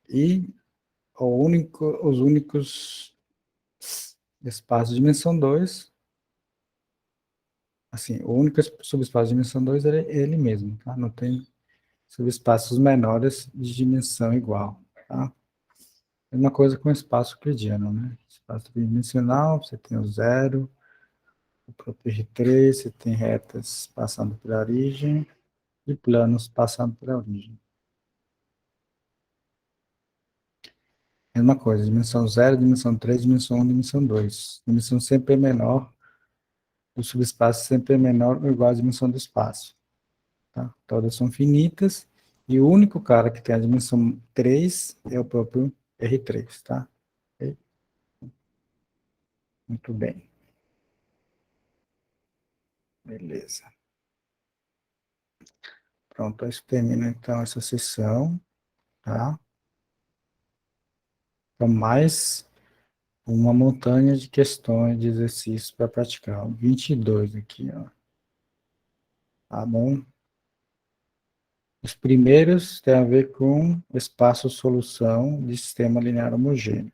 E os únicos espaços de dimensão 2, assim, o único subespaço de dimensão 2 é ele mesmo, tá? Não tem subespaços menores de dimensão igual, tá? Mesma coisa com o espaço euclidiano, né? Espaço tridimensional, você tem o zero, o próprio R3, você tem retas passando pela origem e planos passando pela origem. Mesma coisa, dimensão zero, dimensão 3, dimensão 1, dimensão 2. Dimensão sempre é menor, o subespaço sempre é menor ou igual à dimensão do espaço. Tá? Todas são finitas, e o único cara que tem a dimensão 3 é o próprio R3, tá? Ok? Muito bem. Beleza. Pronto, isso termina então essa sessão, tá? Então, mais uma montanha de questões, de exercícios para praticar. 22 aqui, ó. Tá bom? Os primeiros têm a ver com espaço-solução de sistema linear homogêneo.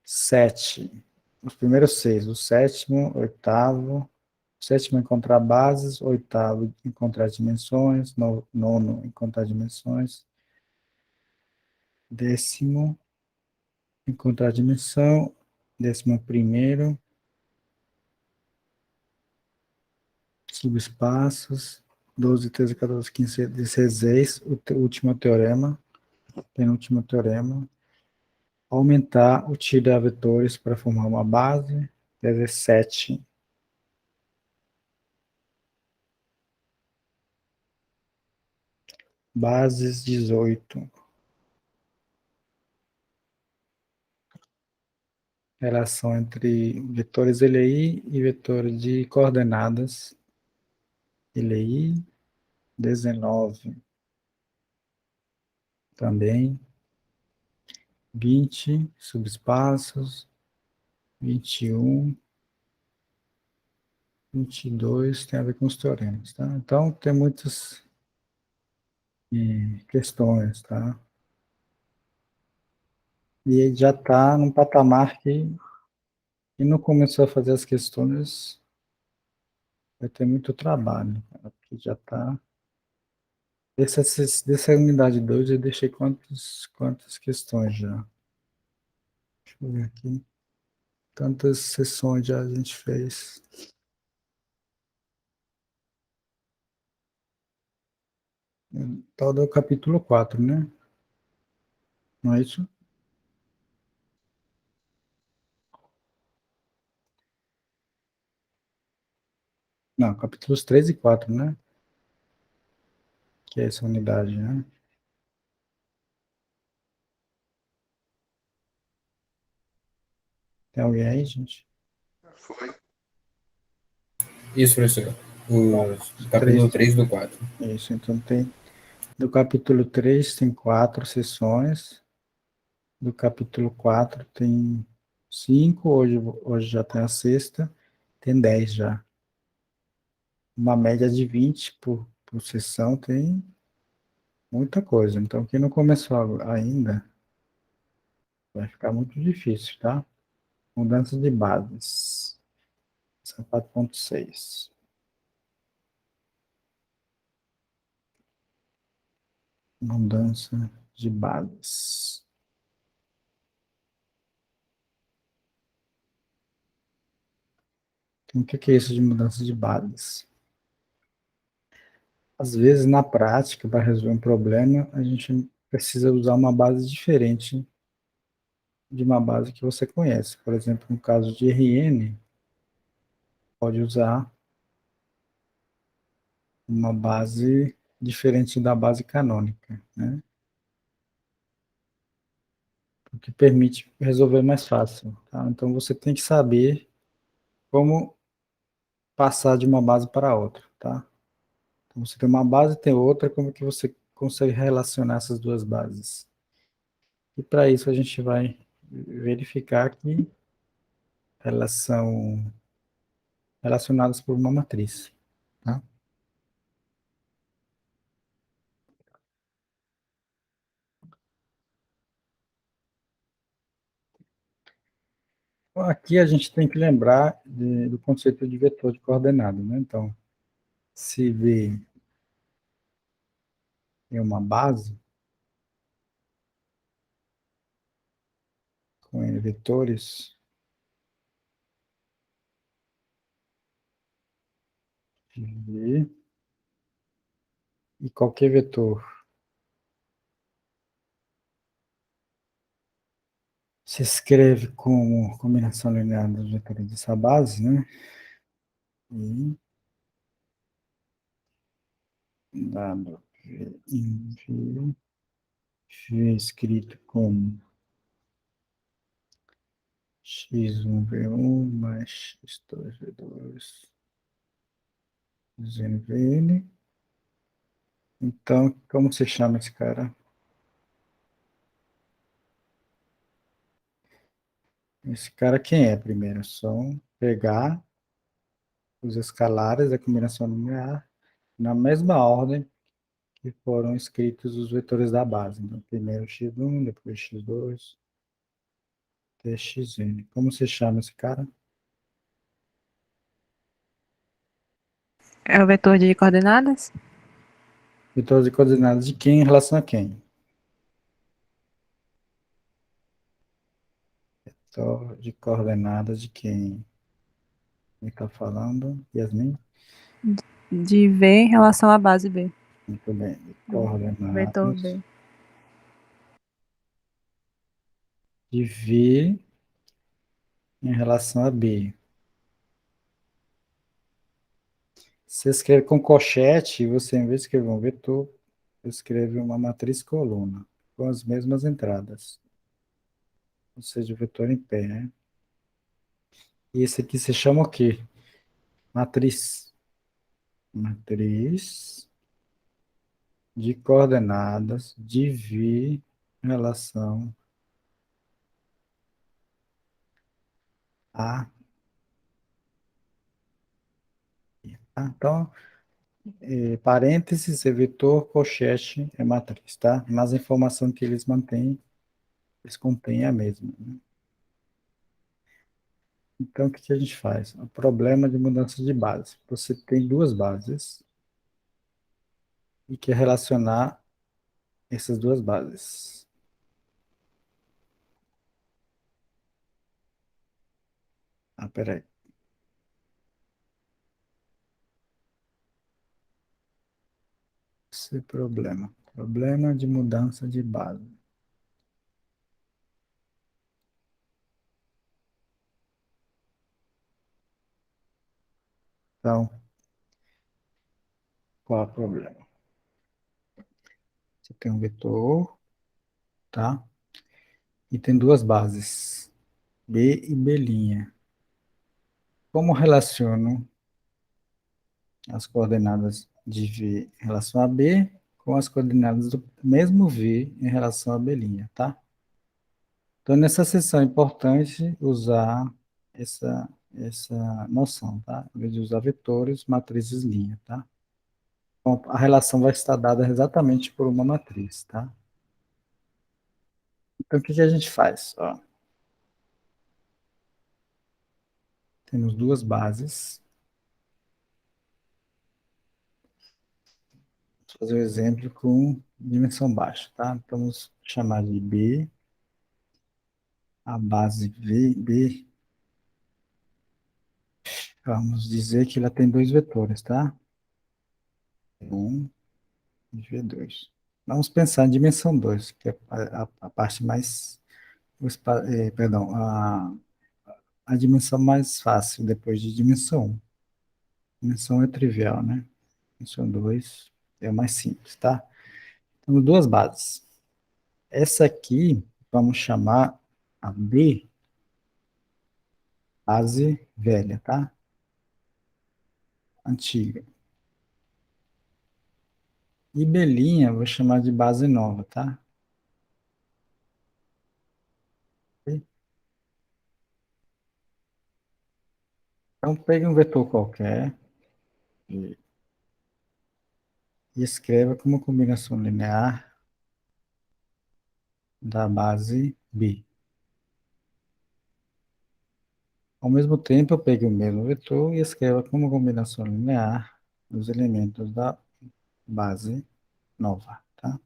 7. Os primeiros 6. O sétimo, oitavo. Sétimo, encontrar bases. Oitavo, encontrar dimensões. Nono, encontrar dimensões. Décimo, encontrar dimensão. 11º, subespaços, 12, 13, 14, 15, 16, o último teorema, penúltimo teorema, aumentar o tiro a vetores para formar uma base, 17, bases 18, relação entre vetores LI e vetores de coordenadas LI, 19, também, 20, subespaços, 21, 22, tem a ver com os teoremas, tá? Então, tem muitas questões, tá? E ele já está num patamar que não começou a fazer as questões, vai ter muito trabalho, cara, porque já está... Dessa unidade 2 eu deixei quantas questões já? Deixa eu ver aqui. Tantas sessões já a gente fez. Tal do capítulo 4, né? Não é isso? Não, capítulos 3 e 4, né? Que é essa unidade, né? Tem alguém aí, gente? Isso, professor. O capítulo Três. 3 do 4. Isso, então tem... Do capítulo 3 tem 4 sessões. Do capítulo 4 tem 5, hoje já tem a sexta, tem 10 já. Uma média de 20 por sessão tem muita coisa. Então, quem não começou ainda, vai ficar muito difícil, tá? Mudança de bases. Essa é 4.6. Mudança de bases. Então, o que é isso de mudança de bases? Às vezes, na prática, para resolver um problema, a gente precisa usar uma base diferente de uma base que você conhece. Por exemplo, no caso de RN, pode usar uma base diferente da base canônica, né? O que permite resolver mais fácil, tá? Então, você tem que saber como passar de uma base para outra, tá? Então, você tem uma base e tem outra, como que você consegue relacionar essas duas bases? E para isso, a gente vai verificar que elas são relacionadas por uma matriz, tá? Aqui a gente tem que lembrar do conceito de vetor de coordenada, né? Então, se V é uma base com N vetores, V, e qualquer vetor se escreve como combinação linear dos vetores dessa base, né? E dado V em V, V escrito como x1v1 mais x2v2 ZNVN. Então, como se chama esse cara? Esse cara quem é primeiro? Só pegar os escalares da combinação linear na mesma ordem que foram escritos os vetores da base. Então, primeiro x1, depois x2, até xn. Como se chama esse cara? É o vetor de coordenadas? Vetor de coordenadas de quem em relação a quem? Vetor de coordenadas de quem? Ele está falando, Yasmin? De V em relação à base B. Muito bem. Vetor Coordenadas B. de V em relação a B. Você escreve com colchete, você, em vez de escrever um vetor, escreve uma matriz coluna, com as mesmas entradas. Ou seja, o vetor em pé, né? E esse aqui se chama o quê? Matriz. Matriz de coordenadas de V em relação a... Tá? Então, parênteses é vetor, colchete é matriz, tá? Mas a informação que eles mantêm, eles contêm a mesma, né? Então, o que a gente faz? O problema de mudança de base. Você tem duas bases e quer relacionar essas duas bases. Ah, peraí. Esse é problema. Problema de mudança de base. Então, qual é o problema? Você tem um vetor, tá? E tem duas bases, B e B'. Como relaciono as coordenadas de V em relação a B com as coordenadas do mesmo V em relação a B', tá? Então, nessa seção é importante usar essa noção, tá? Em vez de usar vetores, matrizes linha, tá? Então, a relação vai estar dada exatamente por uma matriz, tá? Então, o que a gente faz? Ó, temos duas bases. Vou fazer o exemplo com dimensão baixa, tá? Então, vamos chamar de B, a base B. Vamos dizer que ela tem dois vetores, tá? Um e V2. Vamos pensar em dimensão 2, que é a parte mais... perdão, a dimensão mais fácil depois de dimensão 1. Dimensão 1 é trivial, né? Dimensão 2 é mais simples, tá? Temos duas bases. Essa aqui, vamos chamar a B, base velha, tá? Antiga. E B', vou chamar de base nova, tá? Então, pegue um vetor qualquer e, e escreva como combinação linear da base B. Ao mesmo tempo, eu pegue o mesmo vetor e escreva como combinação linear os elementos da base nova, tá?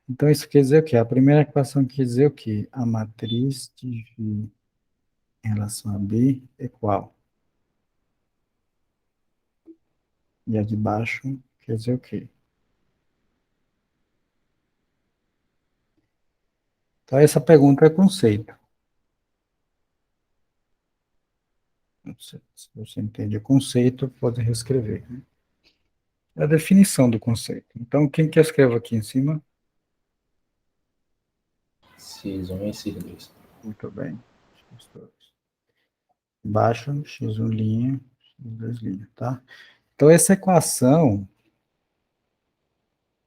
Então, isso quer dizer o quê? A primeira equação quer dizer o quê? A matriz de V em relação a B é qual? E a de baixo quer dizer o quê? Então, essa pergunta é conceito. Se você entende o conceito, pode reescrever, né? É a definição do conceito. Então, quem que eu escrevo aqui em cima? X1 e X2. Muito bem. Embaixo, x1', x2', tá? Então, essa equação,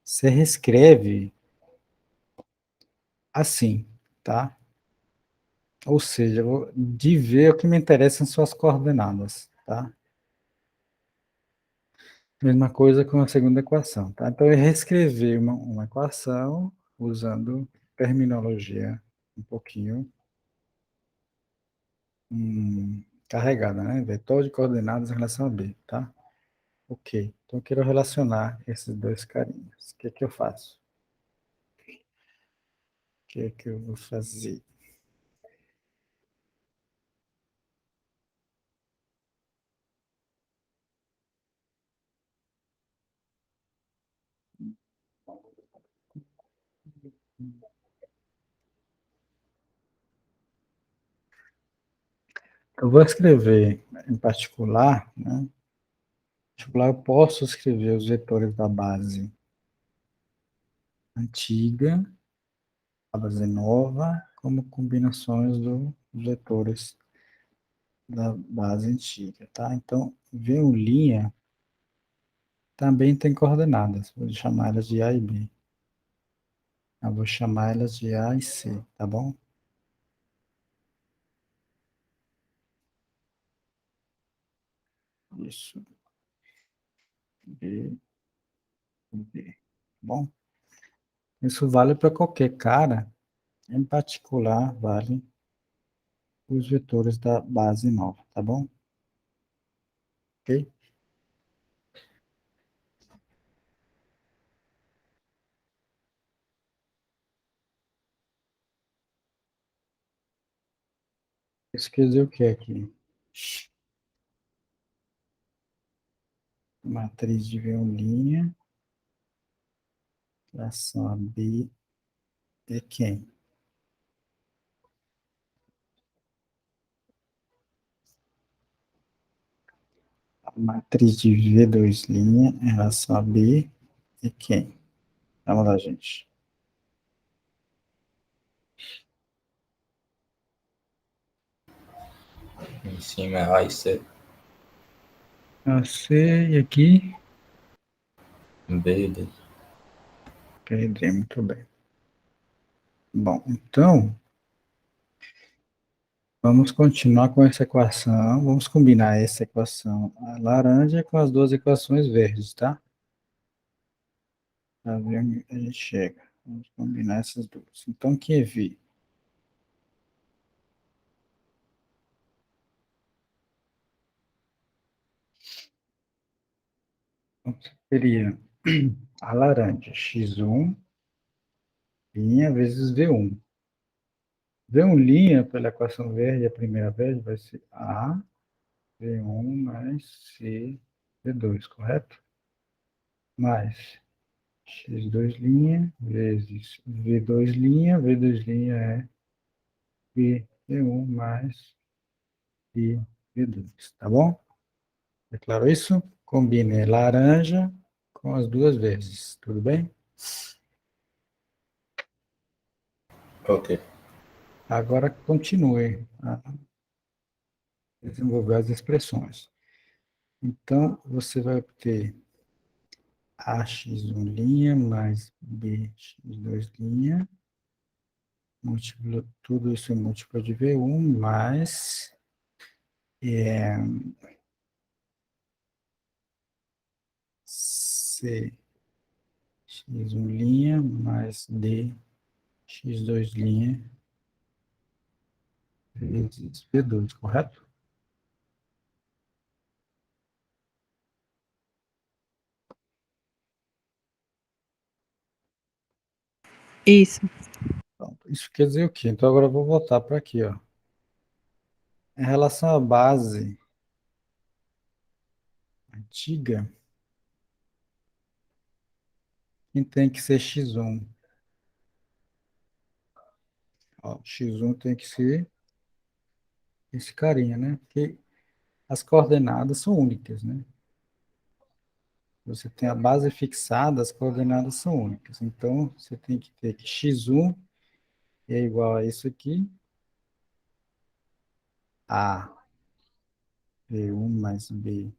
você reescreve assim, tá? Ou seja, de ver o que me interessa são suas coordenadas, tá? Mesma coisa com a segunda equação, tá? Então, eu reescrevi uma equação usando terminologia um pouquinho carregada, né? Vetor de coordenadas em relação a B, tá? Ok. Então, eu quero relacionar esses dois carinhas. O que é que eu faço? O que é que eu vou fazer? Eu vou escrever em particular, né? Em particular, eu posso escrever os vetores da base antiga, a base nova, como combinações dos vetores da base antiga, tá? Então, V1' também tem coordenadas. Vou chamar elas de A e B. Eu vou chamar elas de A e C, tá bom? Isso. B, B. Tá bom? Isso vale para qualquer cara, em particular, vale os vetores da base nova, tá bom? Ok? Isso quer dizer o que aqui? Matriz de V1', tração a B é quem? A matriz de V2' em relação a B é quem? Vamos lá, gente. Em cima é A e C. A C e aqui, B e D. perdi, muito bem. Bom, então, vamos continuar com essa equação. Vamos combinar essa equação a laranja com as duas equações verdes, tá? Para ver onde a gente chega. Vamos combinar essas duas. Então, QV seria a laranja, x1, linha vezes V1. V1 linha, pela equação verde, a primeira verde, vai ser A, V1 mais C, V2, correto? Mais x2 linha vezes V2 linha, V2 linha é V1 mais V2, tá bom? É claro isso? Combine laranja com as duas vezes, tudo bem? Ok. Agora continue a desenvolver as expressões. Então, você vai obter AX1' mais BX2', múltiplo, tudo isso é múltiplo de V1, mais CX1' mais DX2' vezes V2, correto? Isso. Pronto. Isso quer dizer o quê? Então, agora eu vou voltar para aqui, ó. Em relação à base antiga, quem tem que ser x1? Ó, x1 tem que ser esse carinha, né? Porque as coordenadas são únicas, né? Você tem a base fixada, as coordenadas são únicas. Então, você tem que ter que x1 é igual a isso aqui, A, B1 mais B,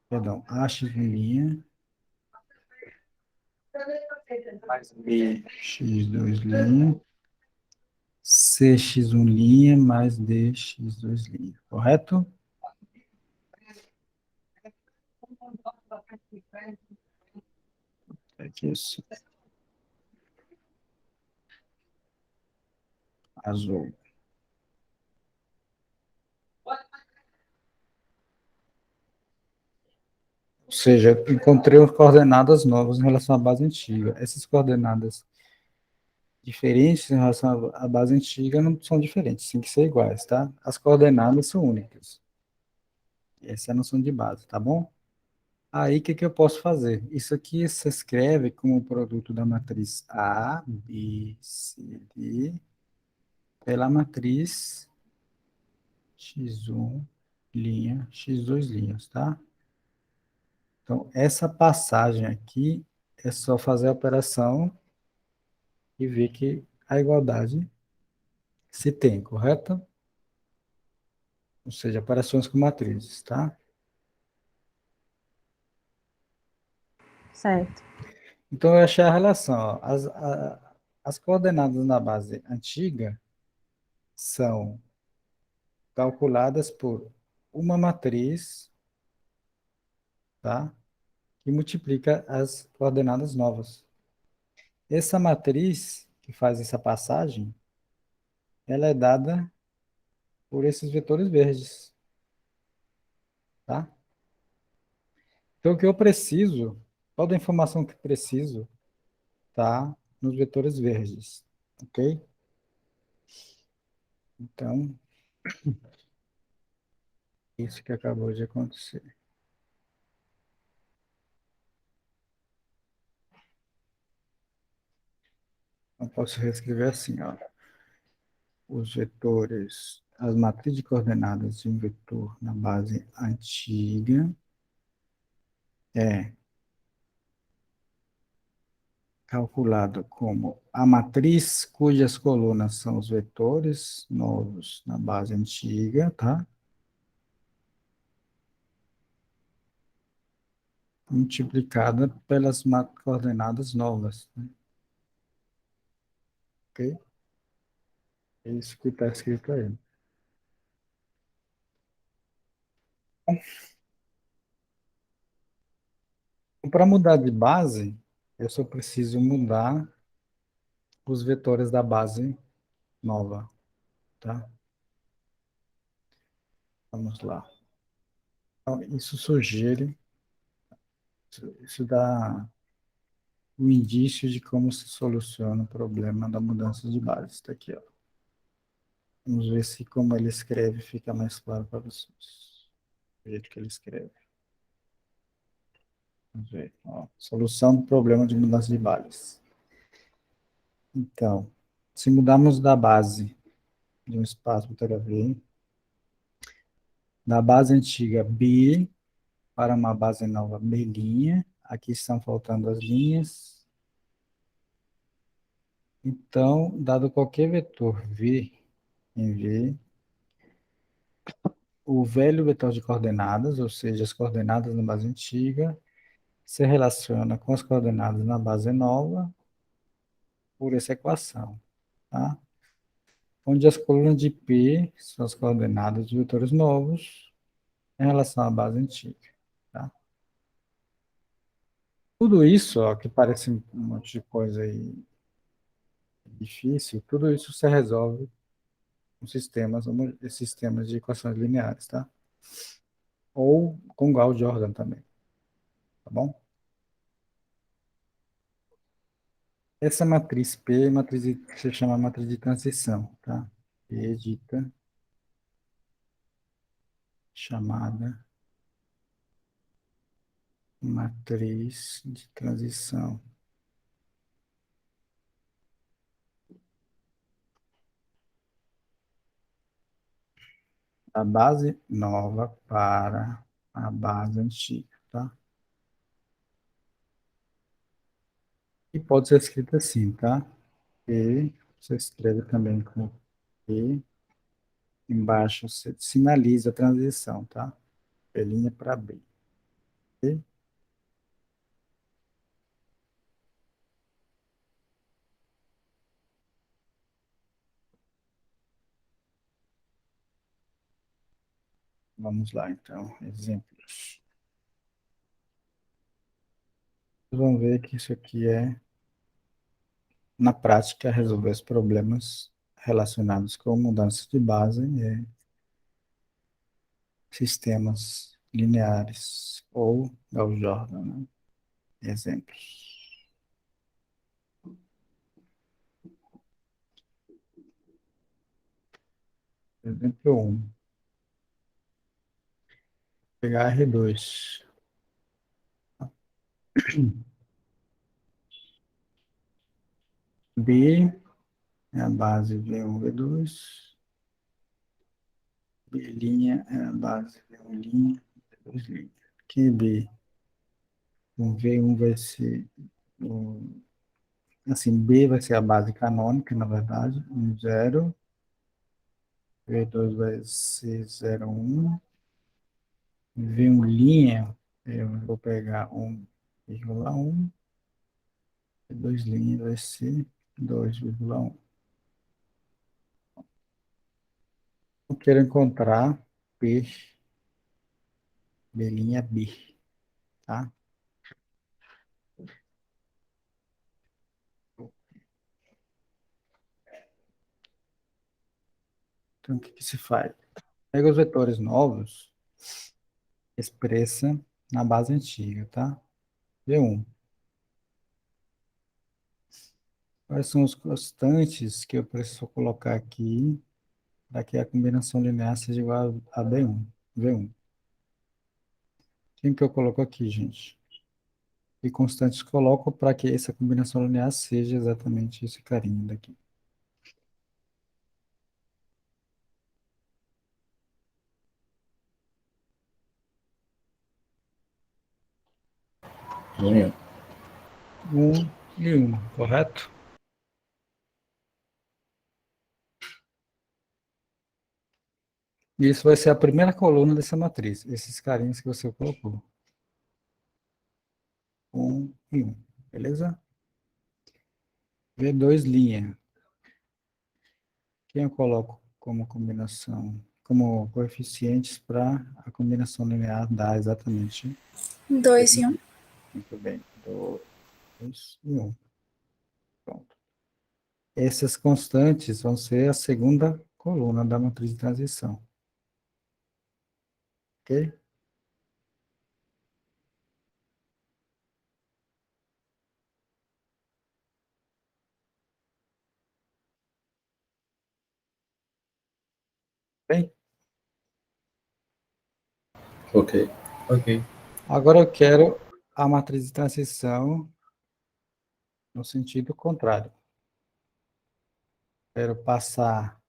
perdão, AX1' mais B, x2', CX1' mais DX2', correto? Aqui isso, azul. Ou seja, encontrei coordenadas novas em relação à base antiga. Essas coordenadas diferentes em relação à base antiga não são diferentes, tem que ser iguais, tá? As coordenadas são únicas. Essa é a noção de base, tá bom? Aí, o que que eu posso fazer? Isso aqui se escreve como produto da matriz A, B, C, D, pela matriz x1, linha, x2 linhas, tá? Então, essa passagem aqui é só fazer a operação e ver que a igualdade se tem, correto? Ou seja, operações com matrizes, tá? Certo. Então, eu achei a relação. Ó. As coordenadas na base antiga são calculadas por uma matriz, tá? Que multiplica as coordenadas novas. Essa matriz que faz essa passagem, ela é dada por esses vetores verdes, tá? Então, o que eu preciso, toda a informação que preciso, tá nos vetores verdes, ok? Então, isso que acabou de acontecer. Eu posso reescrever assim, ó. Os vetores, as matrizes de coordenadas de um vetor na base antiga é calculado como a matriz cujas colunas são os vetores novos na base antiga, tá? Multiplicada pelas coordenadas novas, né? Ok? É isso que está escrito aí. Para mudar de base, eu só preciso mudar os vetores da base nova, tá? Vamos lá. Então, isso sugere, isso dá um indício de como se soluciona o problema da mudança de base. Está aqui, ó. Vamos ver se como ele escreve fica mais claro para vocês. O jeito que ele escreve. Vamos ver. Ó, solução do problema de mudança de bases. Então, se mudarmos da base de um espaço para V, da base antiga B para uma base nova B', aqui estão faltando as linhas. Então, dado qualquer vetor V em V, o velho vetor de coordenadas, ou seja, as coordenadas na base antiga, se relaciona com as coordenadas na base nova por essa equação, tá? Onde as colunas de P são as coordenadas de vetores novos em relação à base antiga, tá? Tudo isso, ó, que parece um monte de coisa aí difícil, tudo isso se resolve com sistemas de equações lineares, tá? Ou com Gauss-Jordan também, tá bom? Essa matriz P, se chama matriz de transição, tá? P dita chamada matriz de transição. Da base nova para a base antiga, tá? E pode ser escrito assim, tá? P, você escreve também com P, embaixo você sinaliza a transição, tá? P' para B. Ok? Vamos lá, então, exemplos. Vocês vão ver que isso aqui é, na prática, resolver os problemas relacionados com mudança de base e sistemas lineares ou Gauss-Jordan, né? Exemplos. Exemplo 1. Pegar R2. B é a base V1, V2. B' é a base V1', V2'. QB, o V1 vai ser, assim, B vai ser a base canônica, na verdade, 1, 0. V2 vai ser 0, 1. V1', eu vou pegar 1,1. V2' vai ser 2,1. Eu quero encontrar P, B', tá? Então, o que que se faz? Pega os vetores novos, expressa na base antiga, tá? V1. Quais são os constantes que eu preciso colocar aqui para que a combinação linear seja igual a B1, V1? Quem que eu coloco aqui, gente? E constantes coloco para que essa combinação linear seja exatamente esse carinha daqui. Um. 1 e 1, correto? E isso vai ser a primeira coluna dessa matriz, esses carinhas que você colocou. 1 e 1, beleza? V2 linha. Quem eu coloco como combinação, como coeficientes para a combinação linear dar exatamente 2 e 1. muito bem. 2 e 1. Pronto. Essas constantes vão ser a segunda coluna da matriz de transição. Ok? Bem, Ok. Ok. agora eu quero a matriz de transição no sentido contrário. Quero passar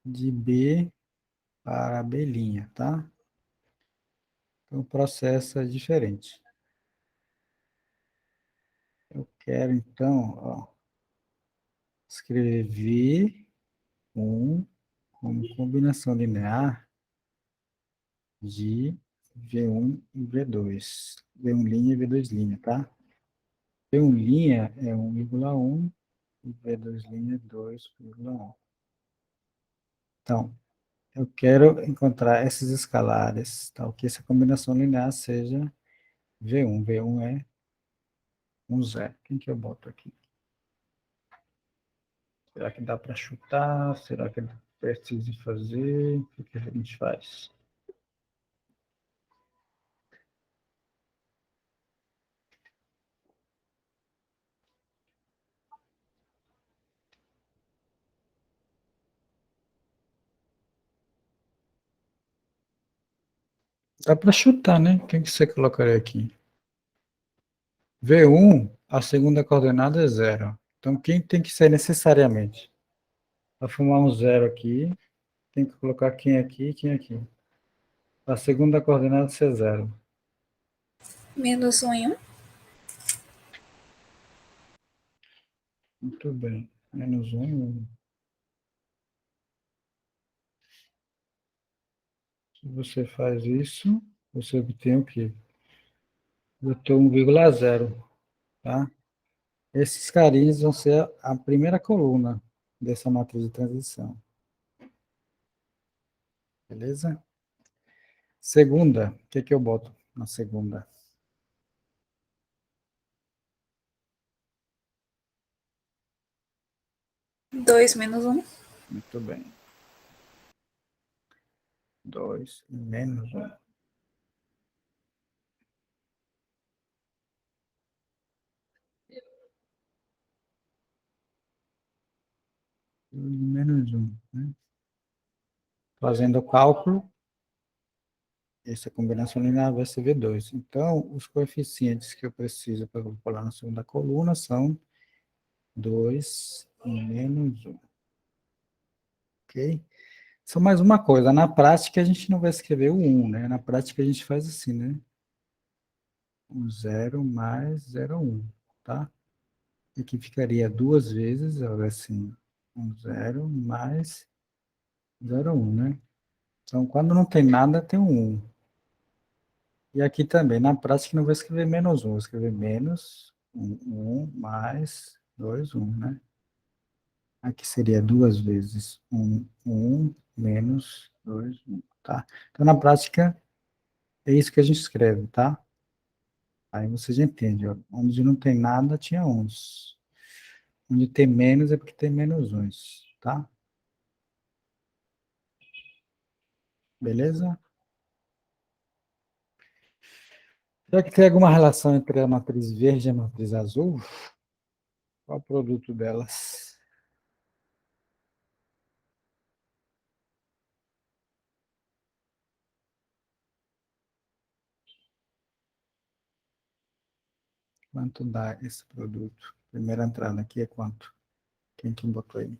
de B para B', tá? Então o processo é diferente. Eu quero, então, ó, escrever um como combinação linear de V1 e V2. V1' e V2', tá? V1' é 1,1 e V2' é 2,1. Então, eu quero encontrar esses escalares, tal, que essa combinação linear seja V1. V1 é 1 zero. Quem que eu boto aqui? Será que dá para chutar? Será que precisa fazer? O que a gente faz? Dá para chutar, né? Quem que você colocaria aqui? V1, a segunda coordenada é 0. Então, quem tem que ser necessariamente? Para formar um 0 aqui, tem que colocar quem aqui e quem aqui. A segunda coordenada ser 0. Menos 1 e 1. Muito bem. Menos 1 e 1. Se você faz isso, você obtém o quê? Botou 1,0, tá? Esses carinhos vão ser a primeira coluna dessa matriz de transição. Beleza? Segunda, o que que eu boto na segunda? 2 menos 1. Muito bem. 2 e menos 1. Menos 1. Né? Fazendo o cálculo, essa combinação linear vai ser V2. Então, os coeficientes que eu preciso para calcular na segunda coluna são 2 e menos 1. Ok? Só mais uma coisa, na prática a gente não vai escrever o 1, né? Na prática a gente faz assim, né? O 0 mais 0,1, tá? E aqui ficaria duas vezes, olha assim, 0 mais 0,1, né? Então, quando não tem nada, tem um 1. E aqui também, na prática, não vou escrever menos 1, vou escrever menos 1 mais 2, 1, né? Aqui seria duas vezes 1 menos 2, 1, tá? Então, na prática, é isso que a gente escreve, tá? Aí você já entende, ó. Onde não tem nada, tinha uns. Onde tem menos é porque tem menos uns, tá? Beleza? Será que tem alguma relação entre a matriz verde e a matriz azul? Qual o produto delas? Quanto dá esse produto? Primeira entrada aqui é quanto? Quem que botou aí?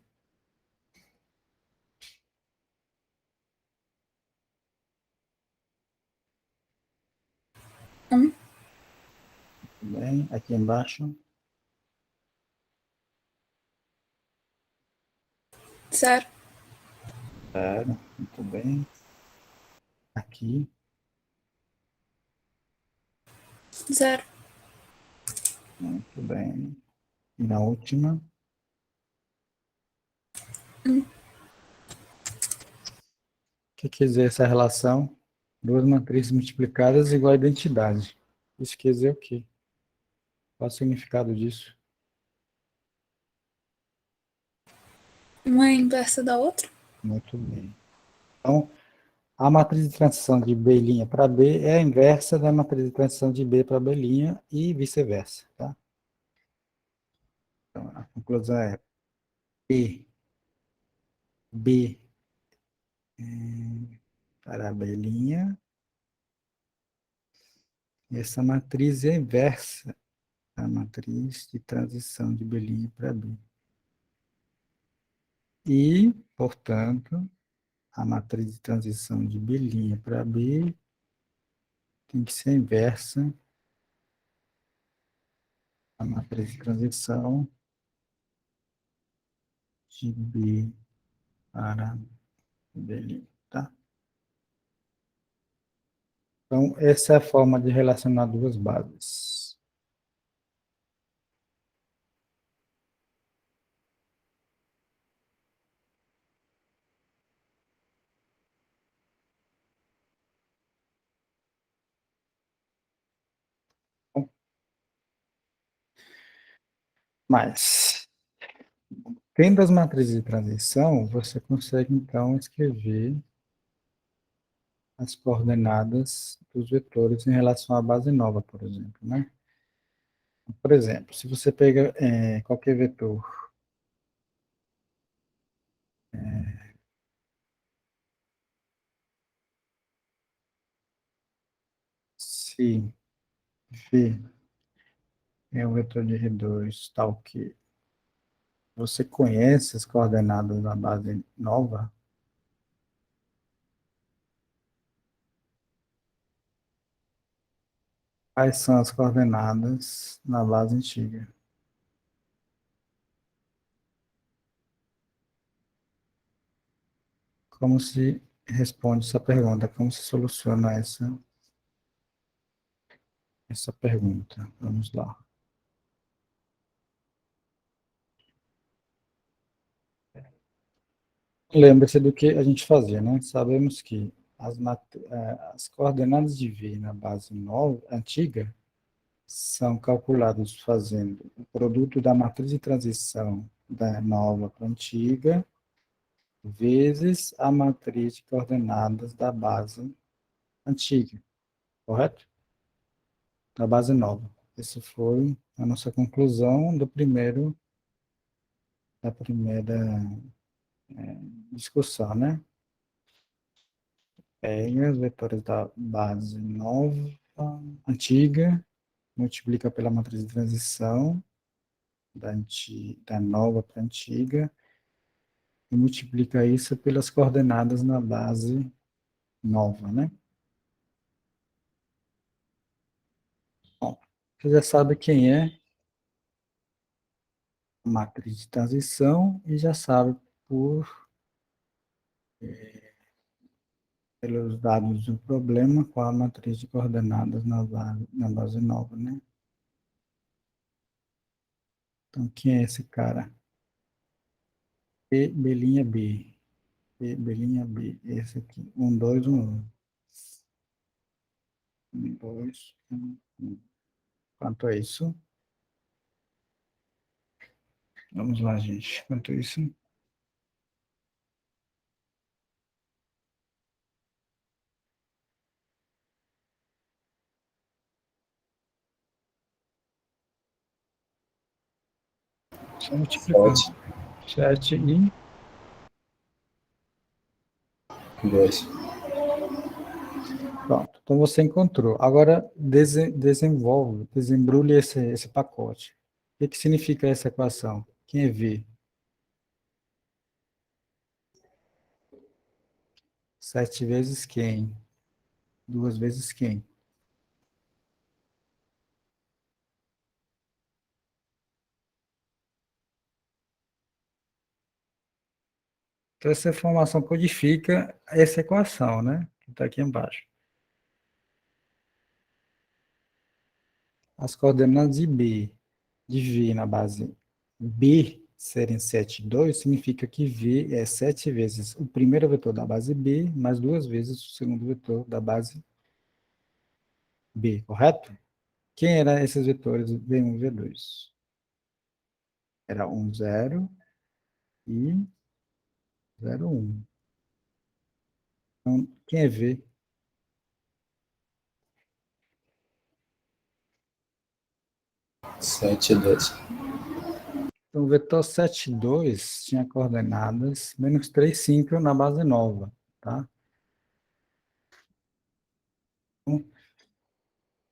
Um. Tudo bem? Aqui embaixo? 0. Zero. Muito bem. Aqui? 0. Muito bem. E na última? Um. O que quer dizer essa relação? Duas matrizes multiplicadas igual a identidade. Isso quer dizer o quê? Qual o significado disso? Uma é inversa da outra. Muito bem. Então, a matriz de transição de B' para B é a inversa da matriz de transição de B para B' e vice-versa, tá? Então, a conclusão é B para B', essa matriz é inversa da matriz de transição de B' para B. E, portanto, a matriz de transição de B' para B tem que ser inversa da matriz de transição de B para B', tá? Então, essa é a forma de relacionar duas bases. Bom, mas, tendo as matrizes de transição, você consegue, então, escrever as coordenadas dos vetores em relação à base nova, por exemplo, né? Por exemplo, se você pega qualquer vetor, se V é um vetor de R2 tal que você conhece as coordenadas da base nova, quais são as coordenadas na base antiga? Como se responde essa pergunta? Como se soluciona essa pergunta? Vamos lá. Lembre-se do que a gente fazia, né? Sabemos que as coordenadas de V na base nova, antiga são calculadas fazendo o produto da matriz de transição da nova para a antiga vezes a matriz de coordenadas da base antiga, correto? Da base nova. Essa foi a nossa conclusão da primeira discussão, né? pega os vetores da base nova, antiga, multiplica pela matriz de transição, da nova para a antiga, e multiplica isso pelas coordenadas na base nova, né? Bom, você já sabe quem é a matriz de transição e já sabe pelos dados do problema qual a matriz de coordenadas na base nova, né? Então, quem é esse cara? P, B', B. P, B', esse aqui. 1, 2, 1, 1. 1, 2, 1, 1. Quanto é isso? Vamos lá, gente. Quanto é isso? Só multiplicar. 7, 7 e 2. pronto. Então você encontrou. Agora desembrulhe esse pacote. O que significa essa equação? Quem é V? 7 vezes quem? 2 vezes quem? Então, essa informação codifica essa equação, né? Que está aqui embaixo. As coordenadas de V na base B serem 7 e 2, significa que V é 7 vezes o primeiro vetor da base B, mais 2 vezes o segundo vetor da base B, correto? Quem eram esses vetores V1 e V2? Era 1, 0 e 0, 1. Então, quem é V? 7, 2. Então, o vetor 7, 2 tinha coordenadas menos 3, 5 na base nova, tá? Então,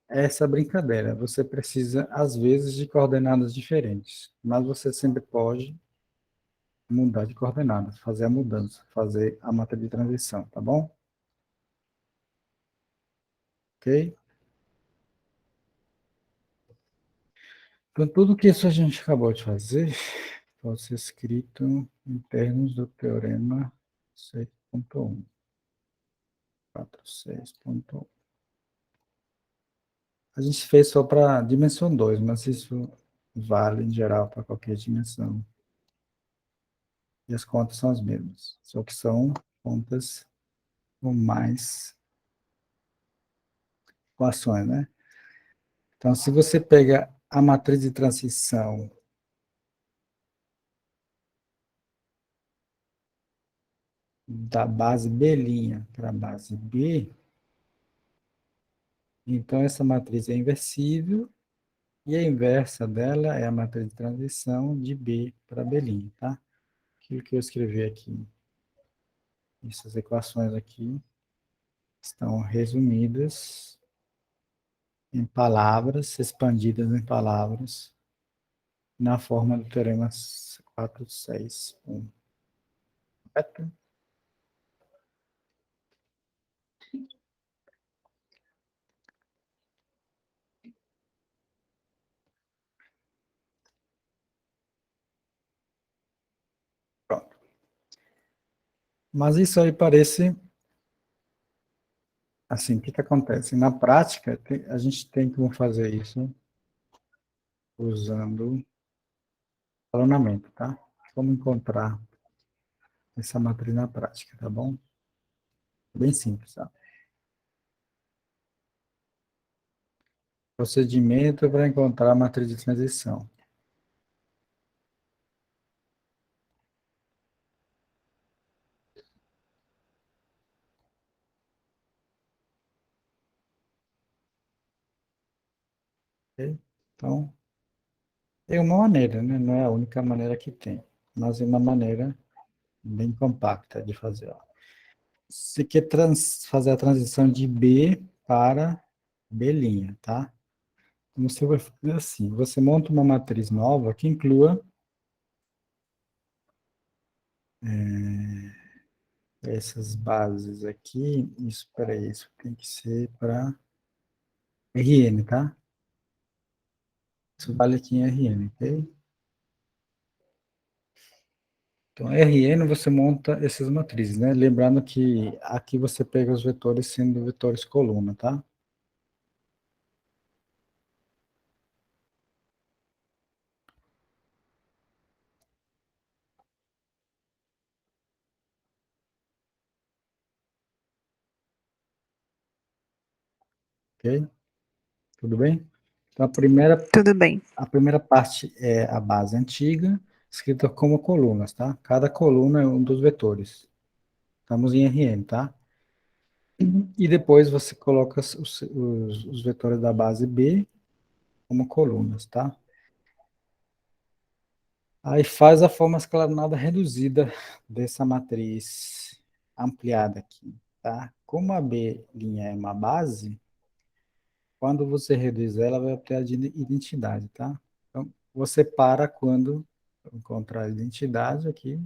essa brincadeira, você precisa, às vezes, de coordenadas diferentes, mas você sempre pode mudar de coordenadas, fazer a mudança, fazer a matriz de transição, tá bom? Ok? Então, tudo que isso a gente acabou de fazer pode ser escrito em termos do teorema 6.1. 46.1. A gente fez só para dimensão 2, mas isso vale em geral para qualquer dimensão. E as contas são as mesmas, só que são contas com mais equações, né? Então, se você pega a matriz de transição da base B' para a base B, então essa matriz é inversível e a inversa dela é a matriz de transição de B para B', tá? Aquilo que eu escrevi aqui, essas equações aqui, estão resumidas em palavras, expandidas em palavras, na forma do teorema 461. Correto? Pronto. Mas isso aí parece assim, o que acontece? Na prática, a gente tem como fazer isso usando escalonamento, tá? Como encontrar essa matriz na prática, tá bom? Bem simples, tá? Procedimento para encontrar a matriz de transição. Ok? Então, é uma maneira, né? Não é a única maneira que tem, mas é uma maneira bem compacta de fazer. Ó. você quer fazer a transição de B para B', tá? Então, você vai fazer assim, você monta uma matriz nova que inclua essas bases aqui, isso, peraí, isso tem que ser para Rn, tá? Isso vale aqui em Rn, ok? Então, Rn você monta essas matrizes, né? Lembrando que aqui você pega os vetores sendo vetores coluna, tá? Ok? Tudo bem? Então, Tudo bem. a primeira parte é a base antiga, escrita como colunas, tá? Cada coluna é um dos vetores. Estamos em Rn, tá? E depois você coloca os vetores da base B como colunas, tá? Aí faz a forma escalonada reduzida dessa matriz ampliada aqui, tá? Como a B' é uma base, quando você reduz ela, vai ter a identidade, tá? Então, você para quando encontrar a identidade aqui,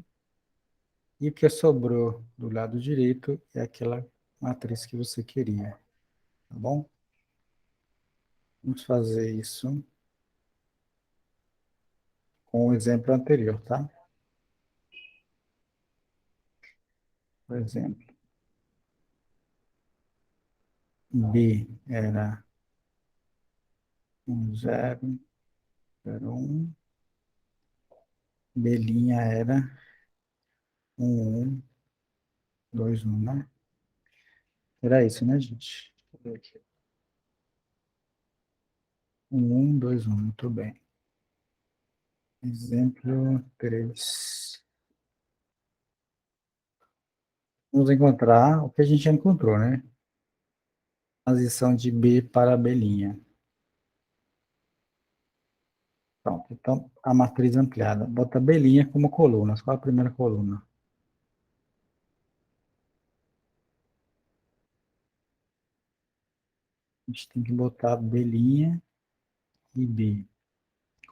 e o que sobrou do lado direito é aquela matriz que você queria, tá bom? Vamos fazer isso com o exemplo anterior, tá? Por exemplo, B era 1, 0, 0, 1. B' era 1, 1, 2, 1, né? Era isso, né, gente? 1, 1, 2, 1, muito bem. Exemplo 3. Vamos encontrar o que a gente já encontrou, né? Transição de B para B'. Pronto, então, a matriz ampliada. Bota B' como colunas. Qual a primeira coluna? A gente tem que botar B' e B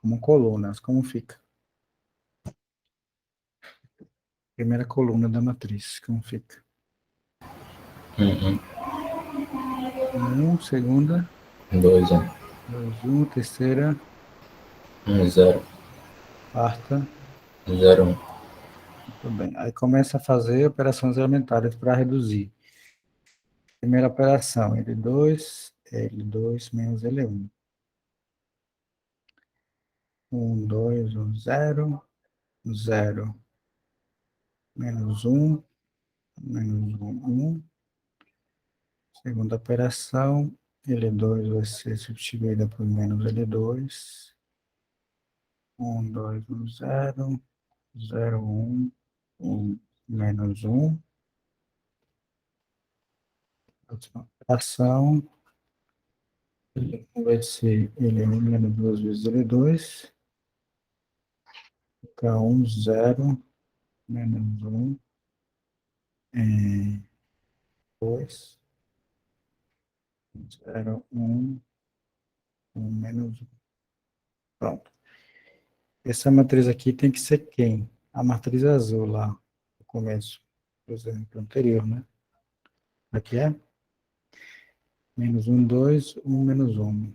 como colunas. Como fica? Primeira coluna da matriz. Como fica? 1, 1, segunda, 1, 2, 1. 2, 1, terceira, 1, 0, quarta. 0, 1. Muito bem. Aí começa a fazer operações elementares para reduzir. Primeira operação, L2, L2 menos L1. 1, 2, 1, 0, 0, menos 1, menos 1, 1. Segunda operação, L2 vai ser substituída por menos L2. 1, 2, 1, 0, 0, 1, 1, menos 1. Última operação, vai ser L1 menos 2 vezes L2. Fica 1, 0, menos 1, 2, 0, 1, 1, menos 1. Pronto. Essa matriz aqui tem que ser quem? A matriz azul lá, no começo, por exemplo, anterior, né? Aqui é menos 1, 2, 1, menos 1.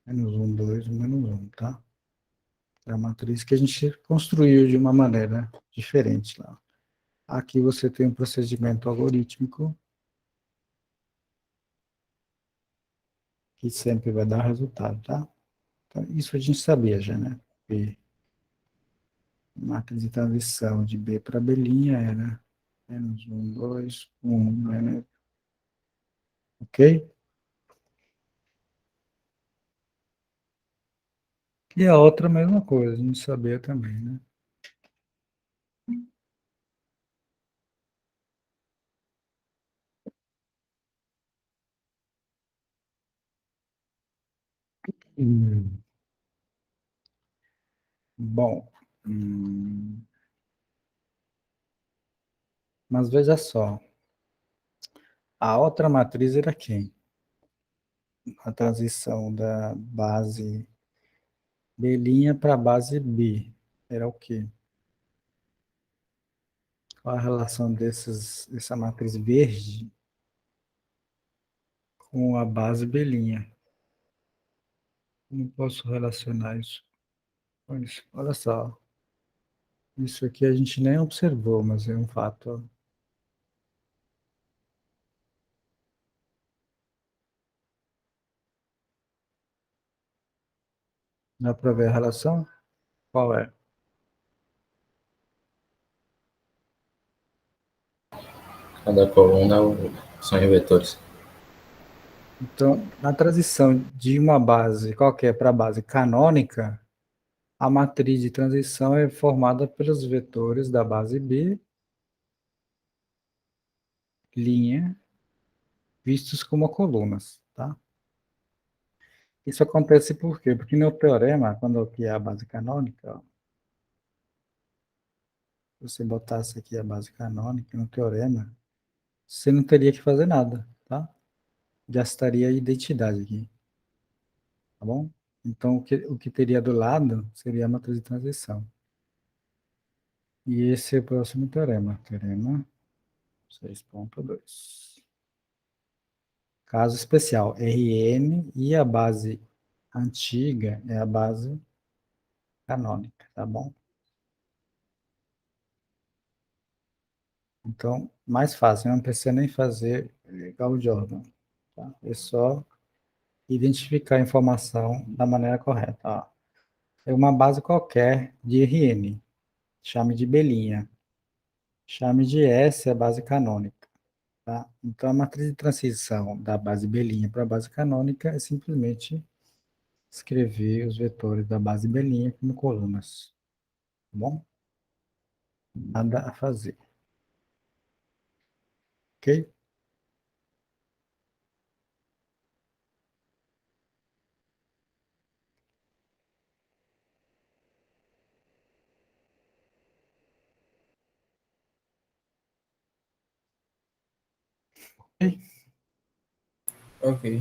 Menos 1, 2, 1, menos 1, tá? É a matriz que a gente construiu de uma maneira diferente lá. Aqui você tem um procedimento algorítmico que sempre vai dar resultado, tá? Então, isso a gente sabia já, né? B, matriz de transição de B para B' era menos 1, 2, 1, menos... Ok? E a outra, a mesma coisa, a gente sabia também, né? Hum, Bom, hum, Mas veja só, a outra matriz era quem? A transição da base B' para a base B. Era o quê? Qual a relação dessa matriz verde com a base B'? Não posso relacionar isso com isso. Olha só, isso aqui a gente nem observou, mas é um fato. Dá para ver a relação? Qual é? Cada coluna são os vetores. Então, na transição de uma base qualquer para a base canônica, a matriz de transição é formada pelos vetores da base B', vistos como colunas, tá? Isso acontece por quê? Porque no teorema, quando aqui é a base canônica, ó, se você botasse aqui a base canônica no teorema, você não teria que fazer nada, tá? Já estaria a identidade aqui, tá bom? Então, o que teria do lado seria a matriz de transição. E esse é o próximo teorema. Teorema 6.2. Caso especial, Rn e a base antiga é a base canônica, tá bom? Então, mais fácil, não precisa nem fazer Gauss Jordan, tá? É só identificar a informação da maneira correta. Ó. É uma base qualquer de Rn, chame de B'. Chame de S a base canônica. Tá? Então, a matriz de transição da base B' para a base canônica é simplesmente escrever os vetores da base B' como colunas. Tá bom? Nada a fazer. Ok? Ok? Ok.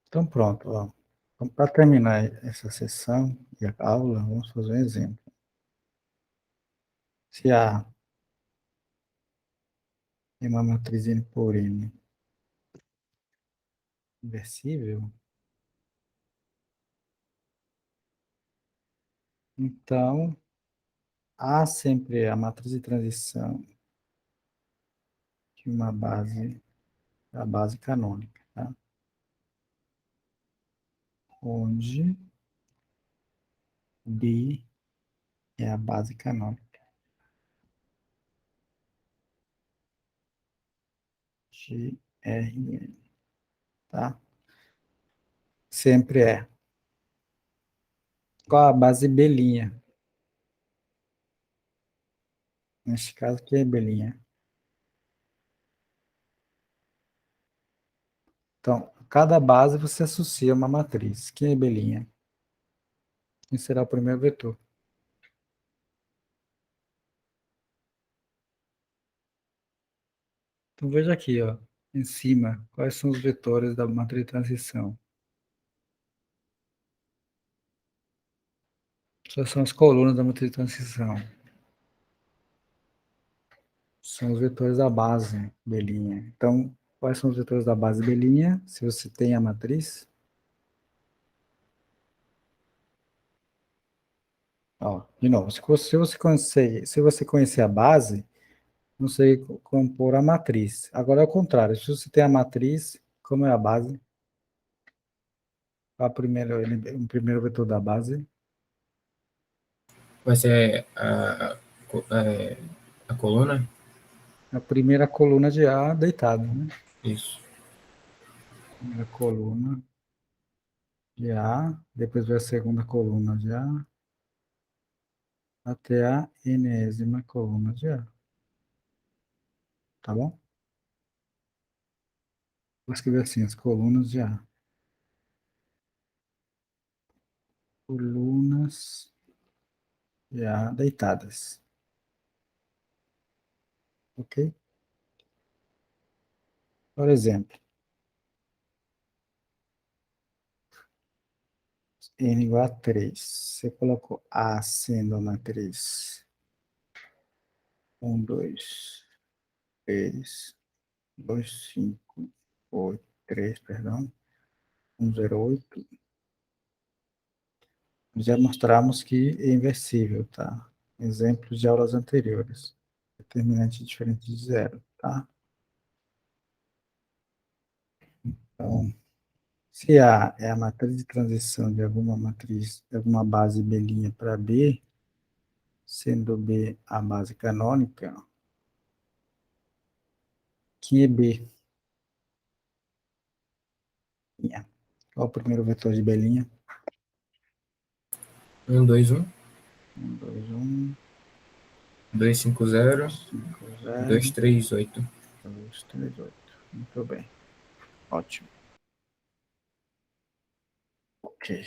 Então, pronto. Ó. Então, para terminar essa sessão e a aula, vamos fazer um exemplo. Se A é uma matriz N por N inversível, então A sempre é a matriz de transição de uma base, a base canônica, tá? Onde B é a base canônica de Rn, tá? Sempre é. Qual a base B'? Neste caso aqui é B'. Então, a cada base você associa uma matriz. Quem é B'? Quem será o primeiro vetor? Então veja aqui, ó, em cima, quais são os vetores da matriz de transição. Essas são as colunas da matriz de transição. São os vetores da base B'. Então, quais são os vetores da base B'? Se você tem a matriz, ó, de novo, se você conhecer a base, você compor a matriz. Agora é o contrário, se você tem a matriz, como é a base? O primeiro vetor da base? Vai ser a coluna? A primeira coluna de A deitada, né? Isso. Primeira coluna de A, depois vai a segunda coluna de A, até a enésima coluna de A. Tá bom? Vou escrever assim, as colunas de A. Colunas de A deitadas. ok? Por exemplo, n igual a 3. Você colocou A sendo a matriz 1, 2, 3, 2, 5, 8, 3, perdão, 1, 0, 8. Já mostramos que é inversível, tá? Exemplos de aulas anteriores. Determinante diferente de zero, tá? Então, se A é a matriz de transição de alguma matriz, de alguma base B' para B, sendo B a base canônica, que é B? Qual o primeiro vetor de B'? 1, 2, 1, 1, 2, 1, 2, 5, 0, 5, 2, 0, 3, 8. 2, 3, 8. Muito bem. Ótimo. Ok.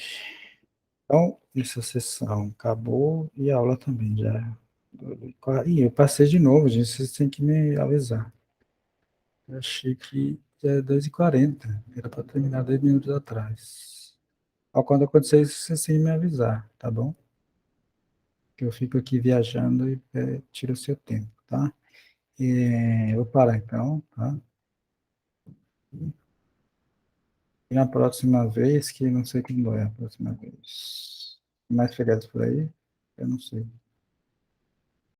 Então, essa sessão acabou e a aula também já. Ih, eu passei de novo, gente. Vocês têm que me avisar. Eu achei que já é 2h40. Era para terminar 10 minutos atrás. Ó, quando acontecer isso, vocês têm que me avisar, tá bom? Que eu fico aqui viajando e tiro o seu tempo, tá? Eu vou parar então, tá? E na próxima vez, que não sei quando é a próxima vez. Mais feriados por aí? Eu não sei.